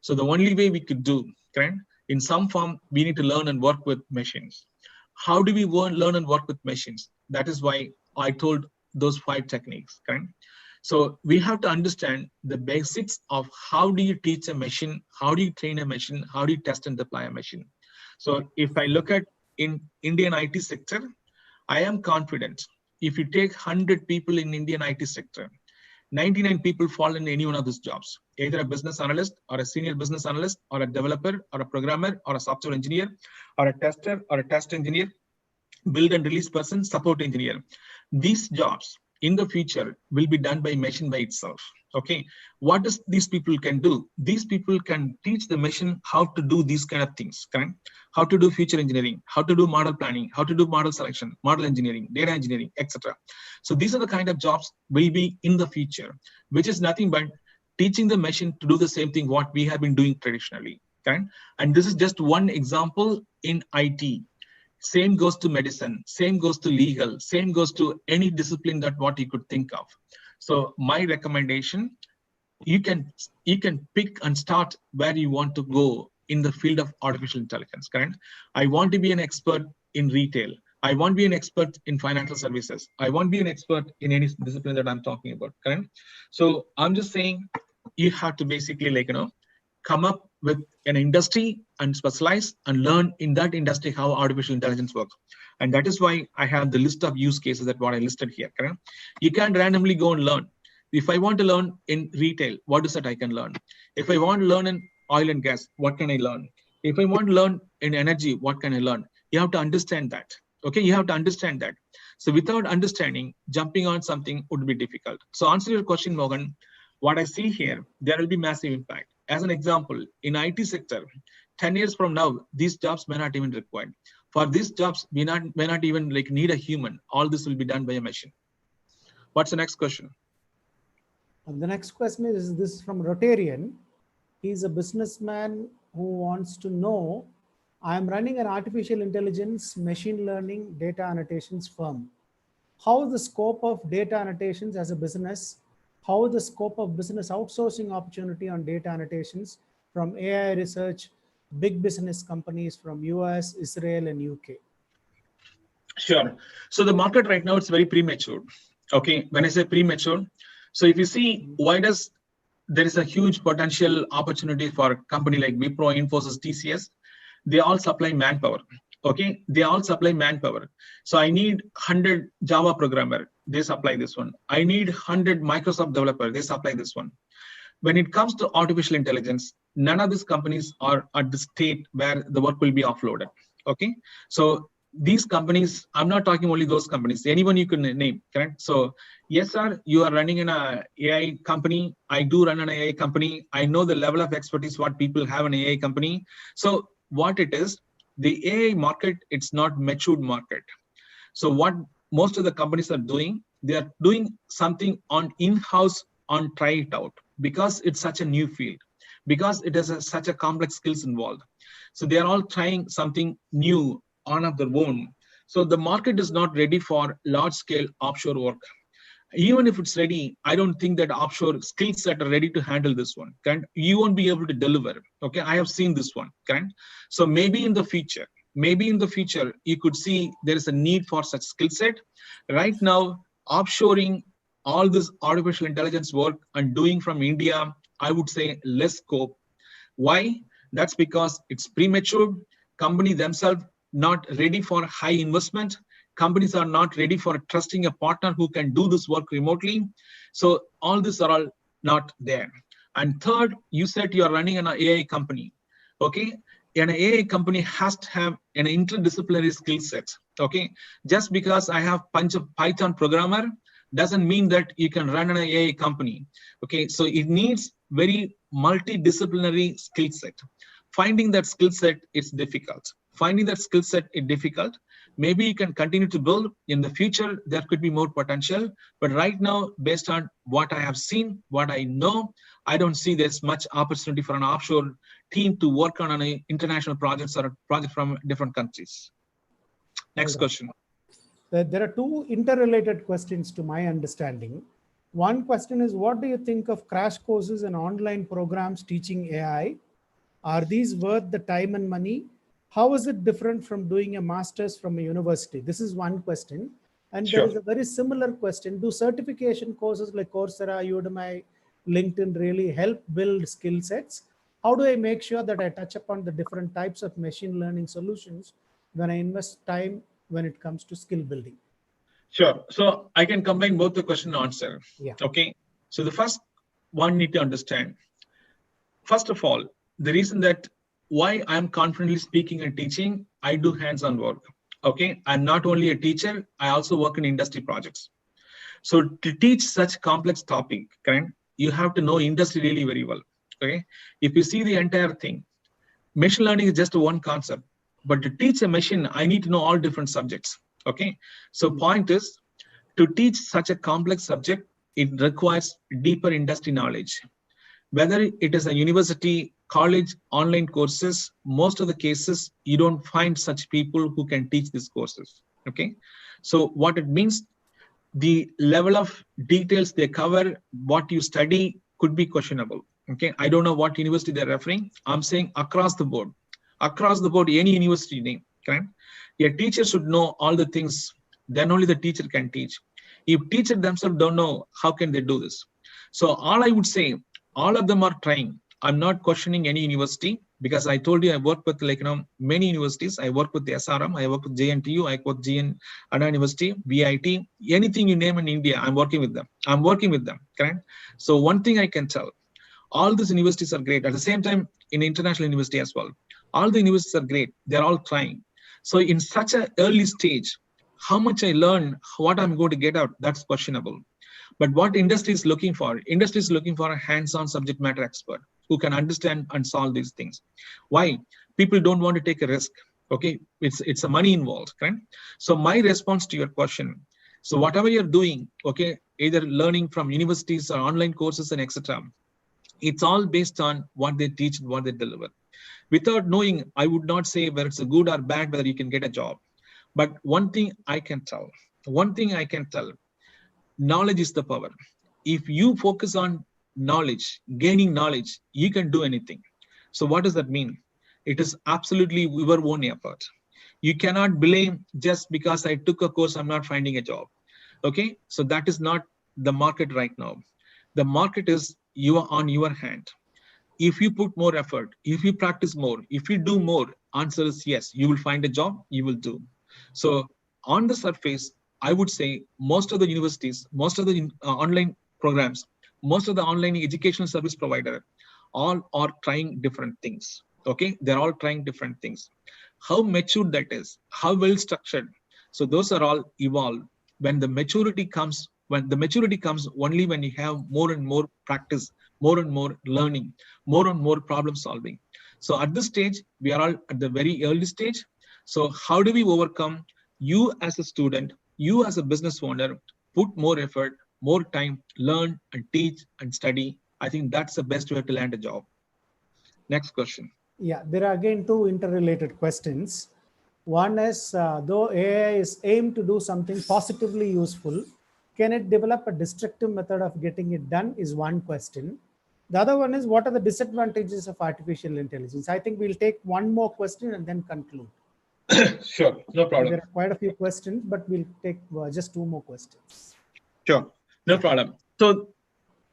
So the only way we could do, correct? In some form, we need to learn and work with machines. How do we learn and work with machines? That is why I told those 5 techniques, correct? So we have to understand the basics of how do you teach a machine, how do you train a machine, how do you test and deploy a machine. So if I look at in Indian IT sector, I am confident if you take 100 people in Indian IT sector, 99 people fall in any one of these jobs, either a business analyst or a senior business analyst or a developer or a programmer or a software engineer or a tester or a test engineer, build and release person, support engineer. These jobs in the future will be done by machine by itself. Okay, what does these people can do? These people can teach the machine how to do these kind of things, correct? How to do future engineering, how to do model planning, how to do model selection, model engineering, data engineering, etc. So these are the kind of jobs will be in the future, which is nothing but teaching the machine to do the same thing what we have been doing traditionally, correct? And this is just one example in IT. Same goes to medicine, same goes to legal, same goes to any discipline that what you could think of. So my recommendation, you can pick and start where you want to go in the field of artificial intelligence, correct? I want to be an expert in retail. I want to be an expert in financial services. I want to be an expert in any discipline that I'm talking about, correct? So I'm just saying you have to basically come up with an industry and specialize and learn in that industry how artificial intelligence works. And that is why I have the list of use cases that what I listed here, correct? You can't randomly go and learn. If I want to learn in retail, what is that I can learn? If I want to learn in oil and gas, what can I learn? If I want to learn in energy, what can I learn? You have to understand that. Okay, you have to understand that. So without understanding, jumping on something would be difficult. So answer your question, Morgan, what I see here, there will be massive impact. As an example, in IT sector, 10 years from now, these jobs may not even required. For these jobs, we may not even need a human. All this will be done by a machine. What's the next question? And the next question is this from Rotarian. He's a businessman who wants to know, I'm running an artificial intelligence, machine learning, data annotations firm. How the scope of data annotations as a business, how the scope of business outsourcing opportunity on data annotations from AI research, big business companies from US, Israel, and UK. Sure. So the market right now, it's very premature. Okay, when I say premature, so if you see why there is a huge potential opportunity for a company like Wipro, Infosys, TCS, they all supply manpower. Okay, they all supply manpower. So I need 100 Java programmer, they supply this one. I need 100 Microsoft developer, they supply this one. When it comes to artificial intelligence, none of these companies are at the state where the work will be offloaded. Okay, so these companies, I'm not talking only those companies, anyone you can name, correct? So yes, sir, you are running in a AI company. I do run an AI company. I know the level of expertise what people have in an AI company. So what it is, the AI market, it's not matured market. So what most of the companies are doing, they are doing something on in-house on try it out, because it's such a new field, because it has such a complex skills involved. So they are all trying something new on of their own. So the market is not ready for large scale offshore work. Even if it's ready, I don't think that offshore skill set are ready to handle this one. Correct? You won't be able to deliver. Okay, I have seen this one. Correct? So maybe in the future, you could see there is a need for such skill set. Right now, offshoring all this artificial intelligence work and doing from India, I would say less scope. Why? That's because it's premature. Companies themselves not ready for high investment. Companies are not ready for trusting a partner who can do this work remotely. So all these are all not there. And third, you said you are running an AI company. Okay, an AI company has to have an interdisciplinary skill set. Okay, just because I have bunch of Python programmer doesn't mean that you can run an AI company. Okay, so it needs very multidisciplinary skill set. Finding that skill set is difficult. Maybe you can continue to build. In the future, there could be more potential. But right now, based on what I have seen, what I know, I don't see there's much opportunity for an offshore team to work on an international projects or a project from different countries. Next question. There are two interrelated questions to my understanding. One question is, what do you think of crash courses and online programs teaching AI? Are these worth the time and money? How is it different from doing a master's from a university? This is one question. And there is a very similar question. Do certification courses like Coursera, Udemy, LinkedIn really help build skill sets? How do I make sure that I touch upon the different types of machine learning solutions when I invest time when it comes to skill building? Sure. So I can combine both the question and answer. Yeah. Okay. So the first one need to understand. First of all, the reason that why I'm confidently speaking and teaching, I do hands-on work. Okay. I'm not only a teacher, I also work in industry projects. So to teach such complex topic, correct, you have to know industry really very well. Okay. If you see the entire thing, machine learning is just one concept, but to teach a machine, I need to know all different subjects. Okay. So point is, to teach such a complex subject, it requires deeper industry knowledge. Whether it is a university, college, online courses, most of the cases, you don't find such people who can teach these courses. Okay. So what it means, the level of details they cover, what you study could be questionable. Okay. I don't know what university they're referring. I'm saying across the board, any university name, correct? A teacher should know all the things, then only the teacher can teach. If teachers themselves don't know, how can they do this? So all I would say, all of them are trying. I'm not questioning any university because I told you I work with many universities. I work with the SRM, I work with JNTU, I work with GN Anna University, VIT, anything you name in India, I'm working with them. Correct? So one thing I can tell, all these universities are great. At the same time, in international university as well, all the universities are great. They're all trying. So in such an early stage, how much I learn, what I'm going to get out, that's questionable. But what industry is looking for? Industry is looking for a hands-on subject matter expert who can understand and solve these things. Why? People don't want to take a risk. Okay, it's a money involved, right? So my response to your question, so whatever you're doing, okay, either learning from universities or online courses and etc., it's all based on what they teach and what they deliver. Without knowing, I would not say whether it's a good or bad, whether you can get a job. But one thing I can tell, knowledge is the power. If you focus on knowledge, gaining knowledge, you can do anything. So what does that mean? It is absolutely your own effort. You cannot blame just because I took a course, I'm not finding a job. Okay, so that is not the market right now. The market is you are on your hand. If you put more effort, if you practice more, if you do more, answer is yes, you will find a job, you will do. So on the surface, I would say most of the universities, most of the online programs, most of the online educational service provider, all are trying different things. Okay, they're all trying different things. How mature that is, how well structured. So those are all evolved. When the maturity comes only when you have more and more practice, more and more learning, more and more problem solving. So at this stage, we are all at the very early stage. So how do we overcome? You as a student, you as a business owner, put more effort, more time, learn and teach and study. I think that's the best way to land a job. Next question. Yeah, there are again two interrelated questions. One is, though AI is aimed to do something positively useful, Can it develop a destructive method of getting it done is one question. The other one is, what are the disadvantages of artificial intelligence? I think we'll take one more question and then conclude. Sure, no problem. There are quite a few questions, but we'll take just two more questions. Sure, no problem. So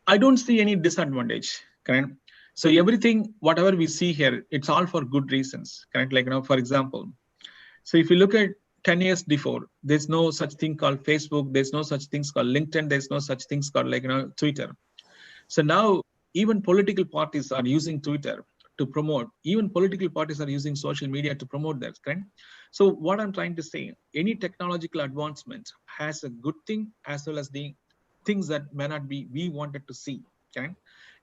I don't see any disadvantage, correct? So everything, whatever we see here, it's all for good reasons, correct? Like, for example, so if you look at 10 years before, there's no such thing called Facebook, there's no such things called LinkedIn, there's no such things called Twitter. So now even political parties are using Twitter to promote, even political parties are using social media to promote that, correct? So what I'm trying to say, any technological advancement has a good thing as well as the things that may not be we wanted to see, okay?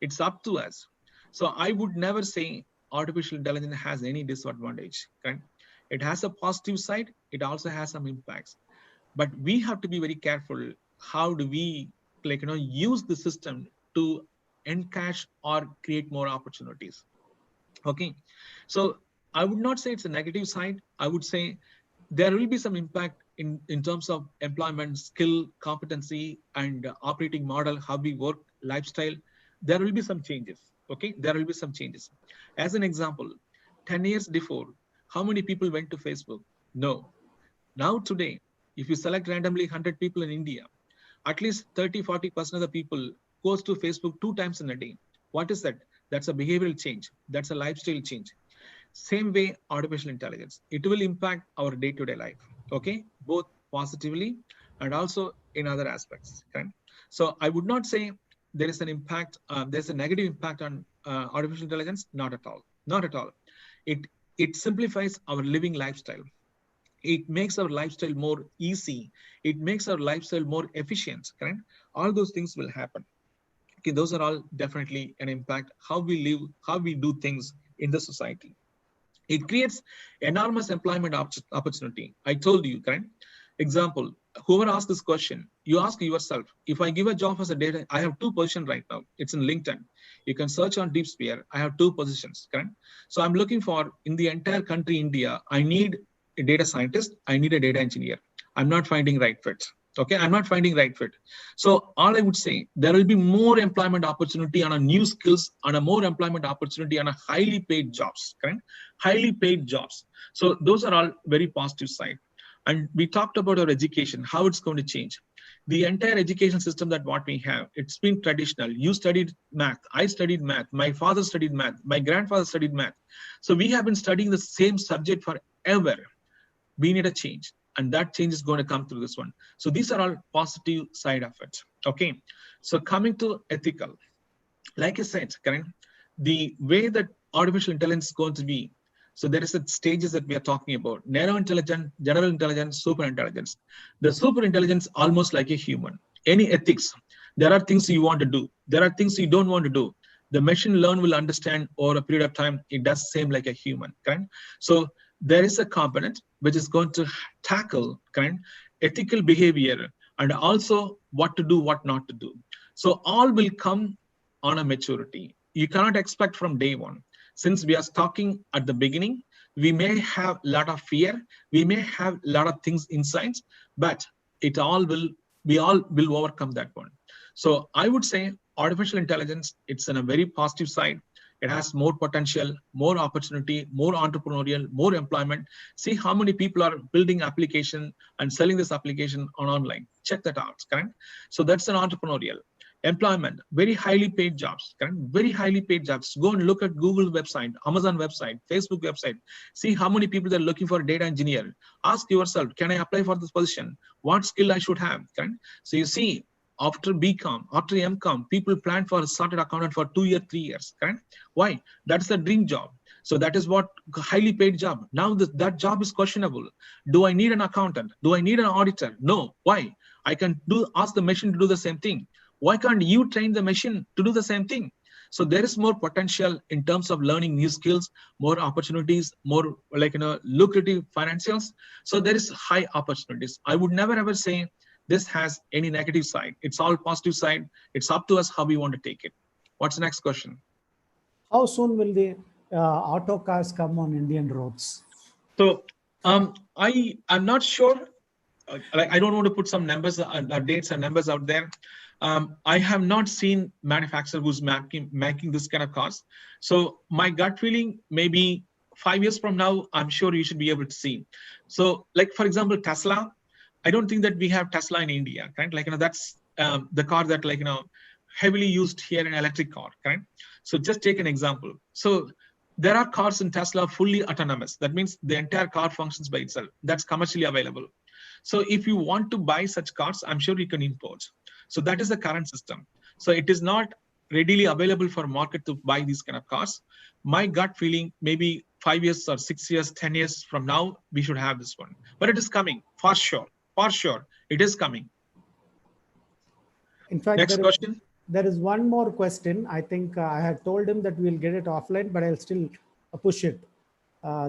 It's up to us. So I would never say artificial intelligence has any disadvantage, okay? It has a positive side, it also has some impacts, but we have to be very careful. How do we use the system to encash or create more opportunities? Okay, so I would not say it's a negative side. I would say there will be some impact in terms of employment, skill, competency, and operating model, how we work, lifestyle. There will be some changes. Okay, there will be some changes. As an example, 10 years before, how many people went to Facebook? No. Now today, if you select randomly 100 people in India, at least 30-40% of the people goes to Facebook 2 times in a day. What is that? That's a behavioral change. That's a lifestyle change. Same way, artificial intelligence, it will impact our day-to-day life, okay? Both positively and also in other aspects, okay? So I would not say there is an impact, there's a negative impact on artificial intelligence, not at all, not at all. It simplifies our living lifestyle. It makes our lifestyle more easy. It makes our lifestyle more efficient, correct? All those things will happen. Okay, those are all definitely an impact, how we live, how we do things in the society. It creates enormous employment opportunity. I told you, correct? Example, whoever asked this question, you ask yourself, if I give a job as a data, I have 2 positions right now. It's in LinkedIn. You can search on DeepSphere. I have 2 positions, correct? So I'm looking for, in the entire country, India, I need a data scientist. I need a data engineer. I'm not finding right fit. Okay, I'm not finding right fit. So all I would say, there will be more employment opportunity on a new skills, on a more employment opportunity on a highly paid jobs, correct? Highly paid jobs. So those are all very positive side. And we talked about our education, how it's going to change. The entire education system that what we have, it's been traditional. You studied math, I studied math, my father studied math, my grandfather studied math. So we have been studying the same subject forever. We need a change, and that change is going to come through this one. So these are all positive side of it. Okay, so coming to ethical, like I said, Karen, the way that artificial intelligence is going to be, so there is a stages that we are talking about: narrow intelligence, general intelligence, super intelligence. The super intelligence almost like a human. Any ethics, there are things you want to do, there are things you don't want to do. The machine learn will understand over a period of time. It does same like a human, correct? So there is a component which is going to tackle, correct, ethical behavior and also what to do, what not to do. So all will come on a maturity. You cannot expect from day one. Since we are talking at the beginning, we may have a lot of fear, we may have a lot of things inside, but we all will overcome that one. So I would say artificial intelligence, it's in a very positive side. It has more potential, more opportunity, more entrepreneurial, more employment. See how many people are building application and selling this application on online. Check that out, correct? So that's an entrepreneurial. Employment, very highly paid jobs, correct? Very highly paid jobs. Go and look at Google website, Amazon website, Facebook website. See how many people are looking for a data engineer. Ask yourself, can I apply for this position? What skill I should have, correct? So you see, after BCom, after MCom, people plan for a chartered accountant for 2 years, 3 years, correct? Why? That's the dream job. So that is what highly paid job. Now that job is questionable. Do I need an accountant? Do I need an auditor? No. Why? I can ask the machine to do the same thing. Why can't you train the machine to do the same thing? So there is more potential in terms of learning new skills, more opportunities, more lucrative financials. So there is high opportunities. I would never ever say this has any negative side. It's all positive side. It's up to us how we want to take it. What's the next question? How soon will the auto cars come on Indian roads? So I'm not sure like I don't want to put some numbers, dates and numbers out there. I have not seen manufacturer who's making this kind of cars. So my gut feeling, maybe 5 years from now, I'm sure you should be able to see. So like, for example, Tesla, I don't think that we have Tesla in India, right? Like, that's the car that, like, heavily used here in electric car, right? So just take an example. So there are cars in Tesla fully autonomous. That means the entire car functions by itself. That's commercially available. So if you want to buy such cars, I'm sure you can import. So that is the current system. So it is not readily available for market to buy these kind of cars. My gut feeling, maybe 5 years or 6 years, 10 years from now, we should have this one. But it is coming, for sure. For sure, it is coming. In fact, Next question. There is one more question. I think I had told him that we'll get it offline, but I'll still push it.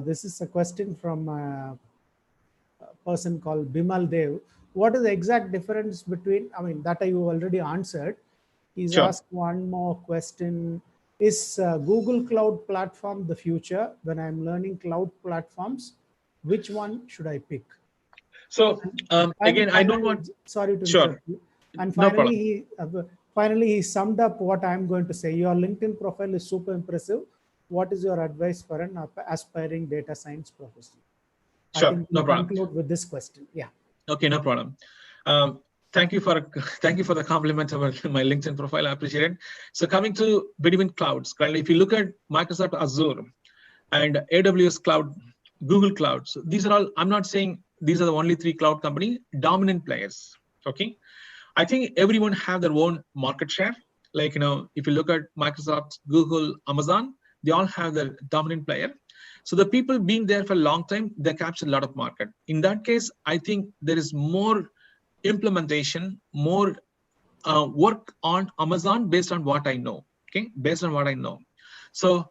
This is a question from a person called Bimal Dev. What is the exact difference between, I mean, that you already answered. He's Sure. asked one more question. Is Google Cloud Platform the future? When I'm learning cloud platforms, which one should I pick? So again, I don't want. Sorry to Sure. interrupt you. And No finally, he summed up what I'm going to say. Your LinkedIn profile is super impressive. What is your advice for an aspiring data science professional? Sure, I think no we'll problem. conclude with this question. Yeah. Okay, no problem. Thank you for the compliment about my LinkedIn profile. I appreciate it. So coming to between clouds, currently, if you look at Microsoft Azure and AWS Cloud, Google Cloud, so these are all. I'm not saying these are the only 3 cloud company dominant players. Okay, I think everyone have their own market share. Like, if you look at Microsoft, Google, Amazon, they all have their dominant player. So the people being there for a long time, they capture a lot of market. In that case, I think there is more implementation, more work on Amazon based on what I know. Okay, based on what I know. So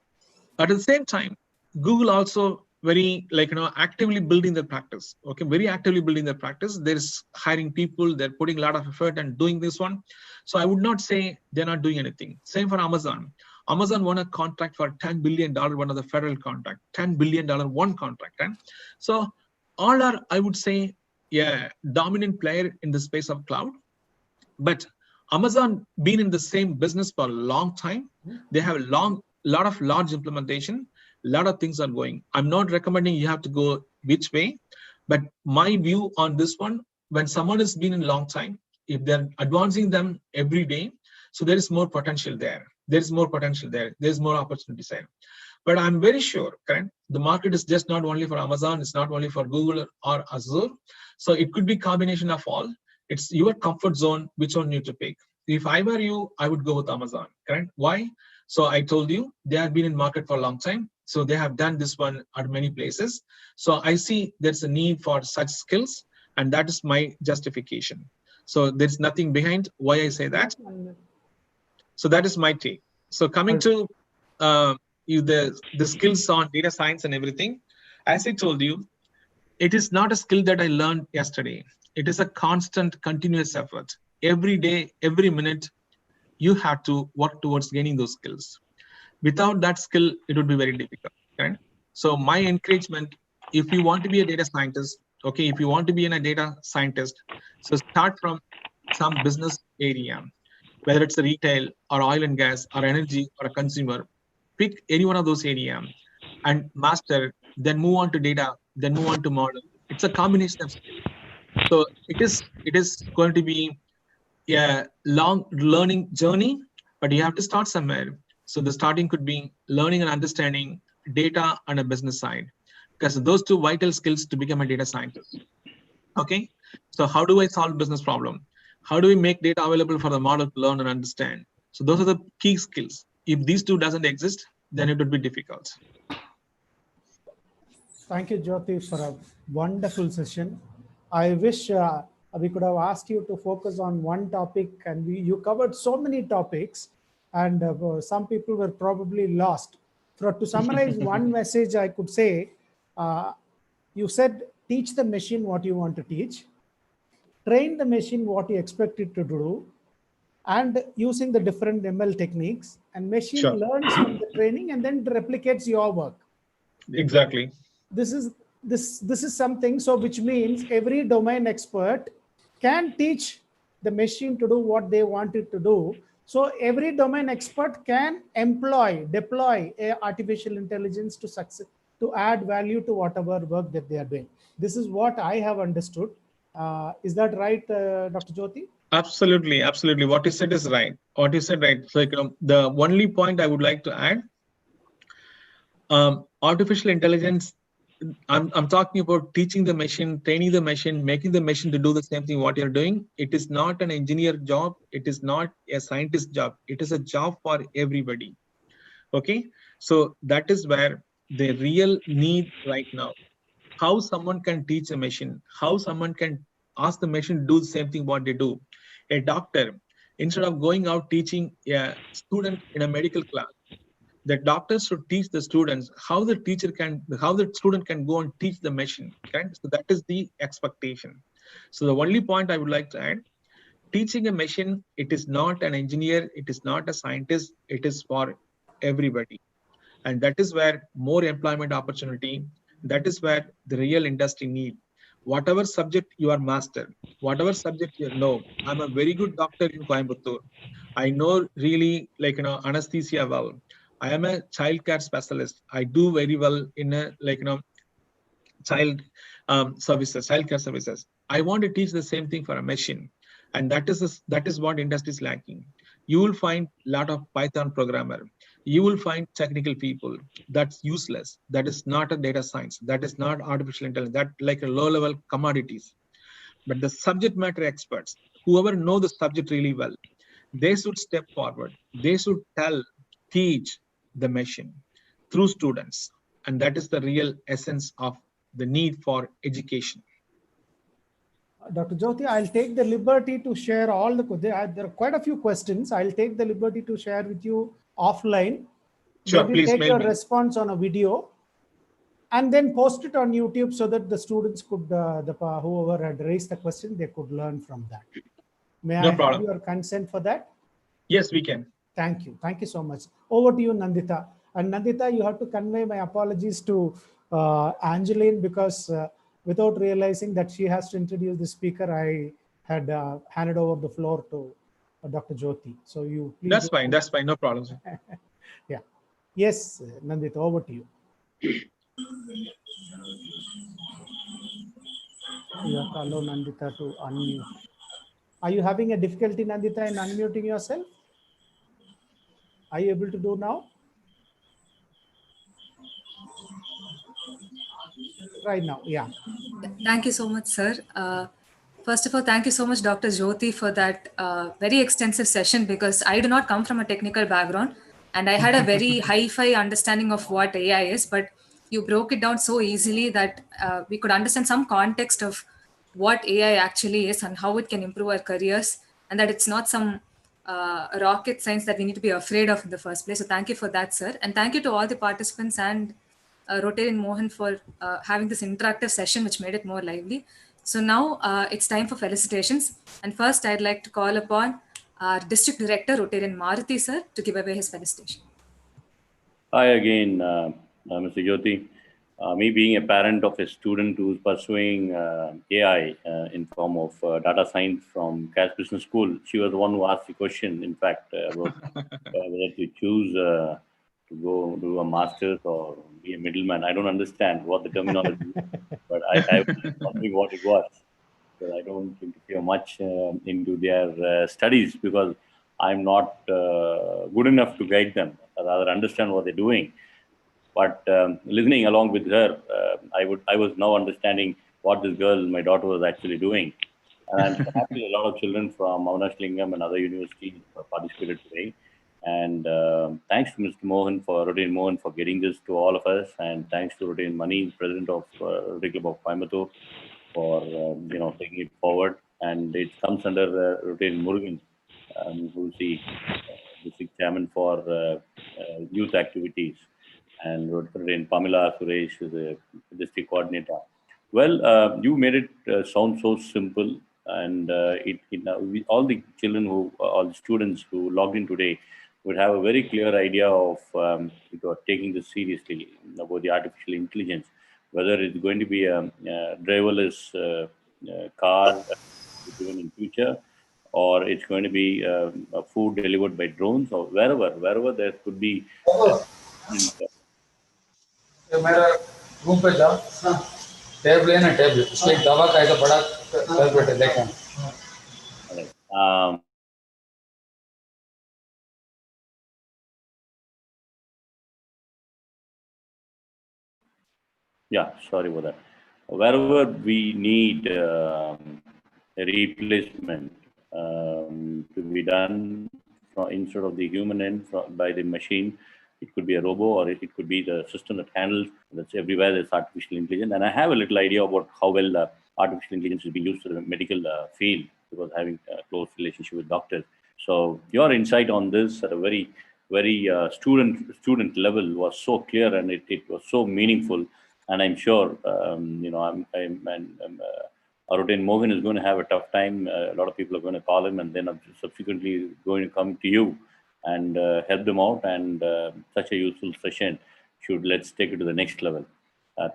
at the same time, Google also very, like, actively building their practice. Okay, very actively building their practice. There's hiring people, they're putting a lot of effort and doing this one. So I would not say they're not doing anything. Same for Amazon. Amazon won a contract for $10 billion, one of the federal contract, $10 billion one contract. Right? So all are, I would say, yeah, dominant player in the space of cloud. But Amazon been in the same business for a long time. They have a lot of large implementation, a lot of things are going. I'm not recommending you have to go which way, but my view on this one, when someone has been in a long time, if they're advancing them every day, so there is more potential there. There's more potential there. There's more opportunities there. But I'm very sure, correct? The market is just not only for Amazon, it's not only for Google or Azure. So it could be combination of all. It's your comfort zone, which one you need to pick. If I were you, I would go with Amazon, correct? Why? So I told you, they have been in market for a long time. So they have done this one at many places. So I see there's a need for such skills, and that is my justification. So there's nothing behind why I say that. So that is my take. So coming to the skills on data science and everything, as I told you, it is not a skill that I learned yesterday. It is a constant, continuous effort. Every day, every minute, you have to work towards gaining those skills. Without that skill, it would be very difficult. Okay? So my encouragement, if you want to be a data scientist, okay, if you want to be a data scientist, so start from some business area, whether it's a retail or oil and gas or energy or a consumer, pick any one of those areas and master, then move on to data, then move on to model. It's a combination of skills. So it is going to be a long learning journey, but you have to start somewhere. So the starting could be learning and understanding data on a business side, because those 2 vital skills to become a data scientist. Okay, so how do I solve business problem? How do we make data available for the model to learn and understand? So those are the key skills. If these 2 doesn't exist, then it would be difficult. Thank you, Jyoti, for a wonderful session. I wish we could have asked you to focus on one topic, and you covered so many topics, and some people were probably lost. To summarize one message, I could say, you said, teach the machine what you want to teach, train the machine what you expect it to do, and using the different ML techniques, and machine Sure. learns from the training and then replicates your work. Exactly. This is this is something, so which means every domain expert can teach the machine to do what they want it to do. So every domain expert can deploy a artificial intelligence to success, to add value to whatever work that they are doing. This is what I have understood. Is that right, Dr. Jyoti? Absolutely, absolutely. What you said is right. What you said right. So, the only point I would like to add, artificial intelligence. I'm talking about teaching the machine, training the machine, making the machine to do the same thing what you're doing. It is not an engineer job. It is not a scientist job. It is a job for everybody. Okay, so that is where the real need right now. How someone can teach a machine, how someone can ask the machine to do the same thing what they do. A doctor, instead of going out teaching a student in a medical class, the doctors should teach the students how the student can go and teach the machine. Correct? So that is the expectation. So the only point I would like to add, teaching a machine, it is not an engineer, it is not a scientist, it is for everybody. And that is where more employment opportunity, that is where the real industry need. Whatever subject you are master, whatever subject you know, I'm a very good doctor in Coimbatore. I know really anesthesia well. I am a child care specialist. I do very well in a child child care services. I want to teach the same thing for a machine, and that is what industry is lacking. You will find a lot of Python programmer. You will find technical people. That's useless. That is not a data science. That is not artificial intelligence. That like a low level commodities. But the subject matter experts, whoever know the subject really well, they should step forward. They should teach the machine through students. And that is the real essence of the need for education. Dr. Jyoti, I'll take the liberty to share all there are quite a few questions. I'll take the liberty to share with you offline. Sure, Maybe please take mail your me. response on a video and then post it on YouTube so that the students could, whoever had raised the question, they could learn from that. May No I problem. have your consent for that? Yes, we can. Thank you. Thank you so much. Over to you, Nandita. And Nandita, you have to convey my apologies to Angeline, because without realizing that she has to introduce the speaker, I had handed over the floor to Dr. Jyoti. So you please. That's fine. That's fine. No problem. Yeah. Yes, Nandita, over to you. You have to allow Nandita to unmute. Are you having a difficulty, Nandita, in unmuting yourself? Are you able to do now? Right now, yeah. Thank you so much, sir. First of all, thank you so much, Dr. Jyoti, for that very extensive session, because I do not come from a technical background and I had a very hi-fi understanding of what AI is, but you broke it down so easily that we could understand some context of what AI actually is and how it can improve our careers, and that it's not some rocket science that we need to be afraid of in the first place. So thank you for that, sir. And thank you to all the participants and Rotary and Mohan for having this interactive session, which made it more lively. So now it's time for felicitations. And first, I'd like to call upon our District Director, Rotarian Maruti, sir, to give away his felicitation. Hi again, Mr. Jyoti. Me being a parent of a student who's pursuing AI in form of data science from Cash Business School, she was the one who asked the question, in fact, about whether to choose to go do a master's or be a middleman. I don't understand what the terminology is, but I was wondering what it was. Because I don't interfere much into their studies, because I'm not good enough to guide them, rather understand what they're doing. But listening along with her, I was now understanding what this girl, my daughter, was actually doing. And I'm so happy a lot of children from Aunashlingam and other universities participated today. And thanks to Mr. Mohan Rotary Mohan for getting this to all of us. And thanks to Rotary Mani, President of Rotary Club of Coimbatore, for taking it forward. And it comes under Rotary Murugan, who's the district chairman for youth activities, and Rotary Pamela Suresh is the district coordinator. Well, you made it sound so simple, and all the children all the students who logged in today would have a very clear idea of taking this seriously about the artificial intelligence. whether it's going to be a driverless car even in future, or it's going to be a food delivered by drones, or wherever there could be. मेरा room पे जाओ table है ना table इसलिए दवा का एक बड़ा टेबल है देखा Yeah, sorry about that. Wherever we need a replacement to be done instead of the human end by the machine, it could be a robo, or it could be the system that handles. That's everywhere. There's artificial intelligence, and I have a little idea about how well artificial intelligence is being used in the medical field, because having a close relationship with doctors. So your insight on this at a very student level was so clear, and it was so meaningful. And I'm sure Rotary Mohan is going to have a tough time. A lot of people are going to call him, and then subsequently going to come to you and help them out. And such a useful session let's take it to the next level.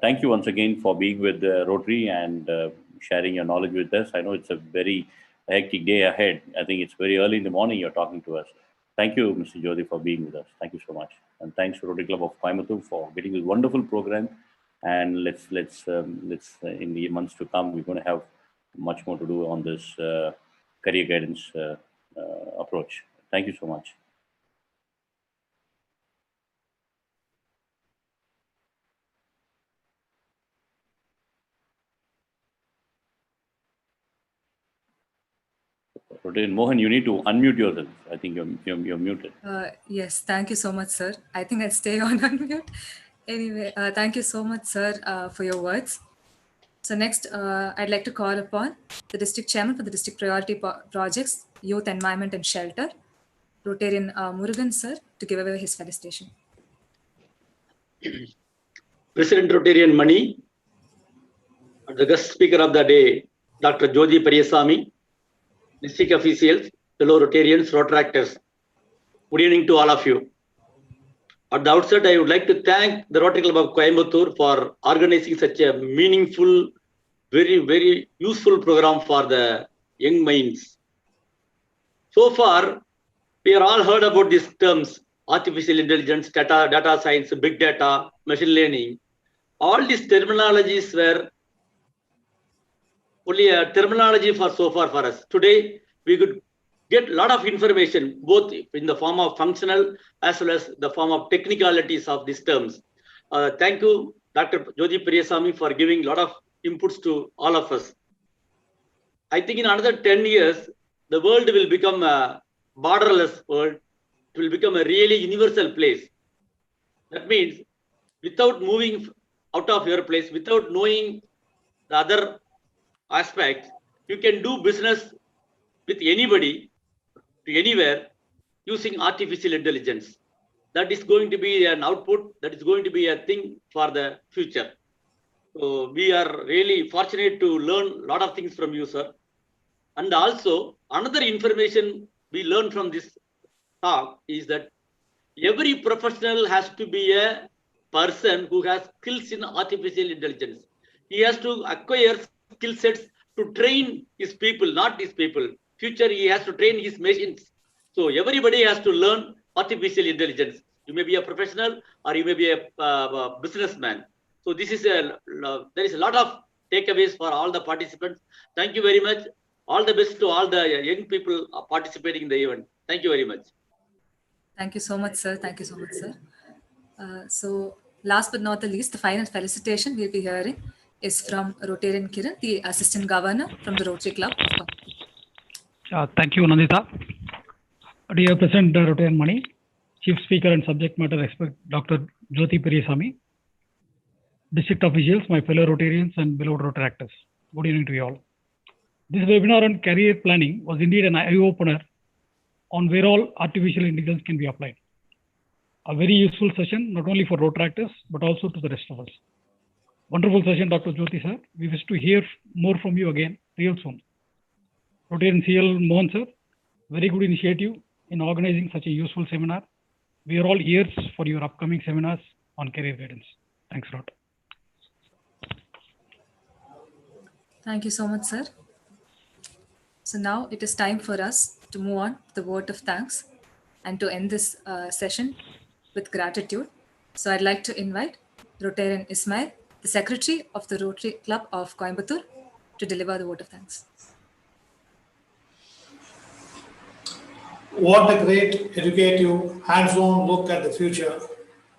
Thank you once again for being with Rotary and sharing your knowledge with us. I know it's a very hectic day ahead. I think it's very early in the morning you're talking to us. Thank you, Mr. Jyoti, for being with us. Thank you so much. And thanks to Rotary Club of Coimbatore for getting this wonderful program. And let's in the months to come, we're going to have much more to do on this career guidance approach. Thank you so much. Mohan, you need to unmute yourself. I think you're muted. Yes, thank you so much, sir. I think I'll stay on unmute. Anyway, thank you so much, sir, for your words. So next, I'd like to call upon the district chairman for the district priority projects, youth, environment, and shelter, Rotarian Murugan, sir, to give away his felicitation. President Rotarian Mani, the guest speaker of the day, Dr. Jyoti Pariyasamy, district officials, fellow Rotarians, Rotaractors. Good evening to all of you. At the outset, I would like to thank the Rotary Club of Coimbatore for organizing such a meaningful, very useful program for the young minds. So far, we have all heard about these terms: artificial intelligence, data science, big data, machine learning. All these terminologies were only a terminology so far for us. Today, we could get a lot of information, both in the form of functional as well as the form of technicalities of these terms. Thank you, Dr. Jyoti Pariyasamy, for giving a lot of inputs to all of us. I think in another 10 years, the world will become a borderless world. It will become a really universal place. That means without moving out of your place, without knowing the other aspects, you can do business with anybody to anywhere using artificial intelligence. That is going to be an output, that is going to be a thing for the future. So we are really fortunate to learn a lot of things from you, sir. And also, another information we learned from this talk is that every professional has to be a person who has skills in artificial intelligence. He has to acquire skill sets to train his people, not his people. Future, he has to train his machines. So everybody has to learn artificial intelligence. You may be a professional or you may be a businessman. So this is there is a lot of takeaways for all the participants. Thank you very much. All the best to all the young people participating in the event. Thank you very much. Thank you so much, sir. Thank you so much, sir. So last but not the least, the final felicitation we'll be hearing is from Rotarian Kiran, the Assistant Governor from the Rotary Club of Coimbatore. Thank you, Nandita. Dear President Rotarian Mani, Chief Speaker and Subject Matter Expert Dr. Jyoti Pariyasamy, District Officials, my fellow Rotarians and beloved Rotaractors. Good evening to you all. This webinar on career planning was indeed an eye-opener on where all artificial intelligence can be applied. A very useful session, not only for Rotaractors, but also to the rest of us. Wonderful session, Dr. Jyoti sir. We wish to hear more from you again real soon. Rotarian CL Mohan sir, very good initiative in organizing such a useful seminar. We are all ears for your upcoming seminars on career guidance. Thanks a lot. Thank you so much, sir. So now it is time for us to move on to the word of thanks and to end this session with gratitude. So I'd like to invite Rotarian Ismail, the Secretary of the Rotary Club of Coimbatore, to deliver the word of thanks. What a great, educative, hands-on look at the future.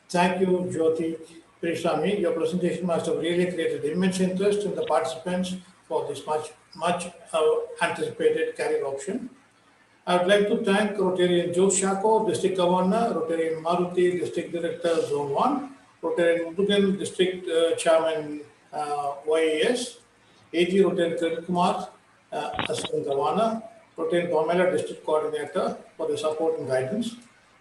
Thank you, Jyoti Periswamy. Your presentation must have really created immense interest in the participants for this much anticipated career option. I would like to thank Rotarian Joe Shako, District Governor, Rotarian Maruti, District Director, Zone 1, Rotarian Murugan, District Chairman, YAS, AG Rotarian Kiran Kumar, Assistant Governor, Rotarian Pamela, District Coordinator, for the support and guidance.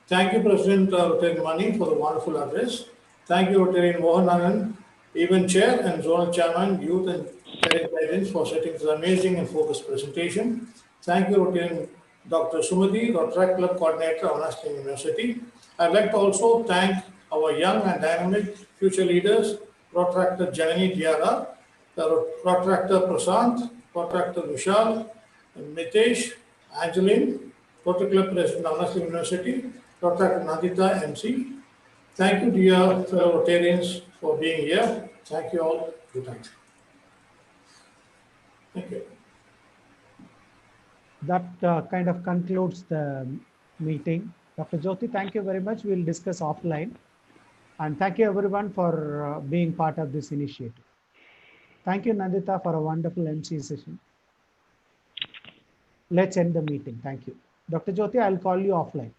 Thank you, President Rotarian Mani, for the wonderful address. Thank you, Rotarian Mohan Anand, Event Chair and Zonal Chairman, Youth and Career Guidance, for setting this amazing and focused presentation. Thank you, Rotarian Dr. Sumati, Rotary Club Coordinator, Anastin University. I'd like to also thank our young and dynamic future leaders, Protractor Janani DRR, Protractor Prasant, Protractor Vishal, Mitesh, Angeline, Rotary Club President, Anastin University, Protractor Nandita MC. Thank you, dear fellow Rotarians, for being here. Thank you all. Good night. Thank you. That kind of concludes the meeting. Dr. Jyoti, thank you very much. We'll discuss offline. And thank you everyone for being part of this initiative. Thank you, Nandita, for a wonderful MC session. Let's end the meeting. Thank you. Dr. Jyoti, I'll call you offline.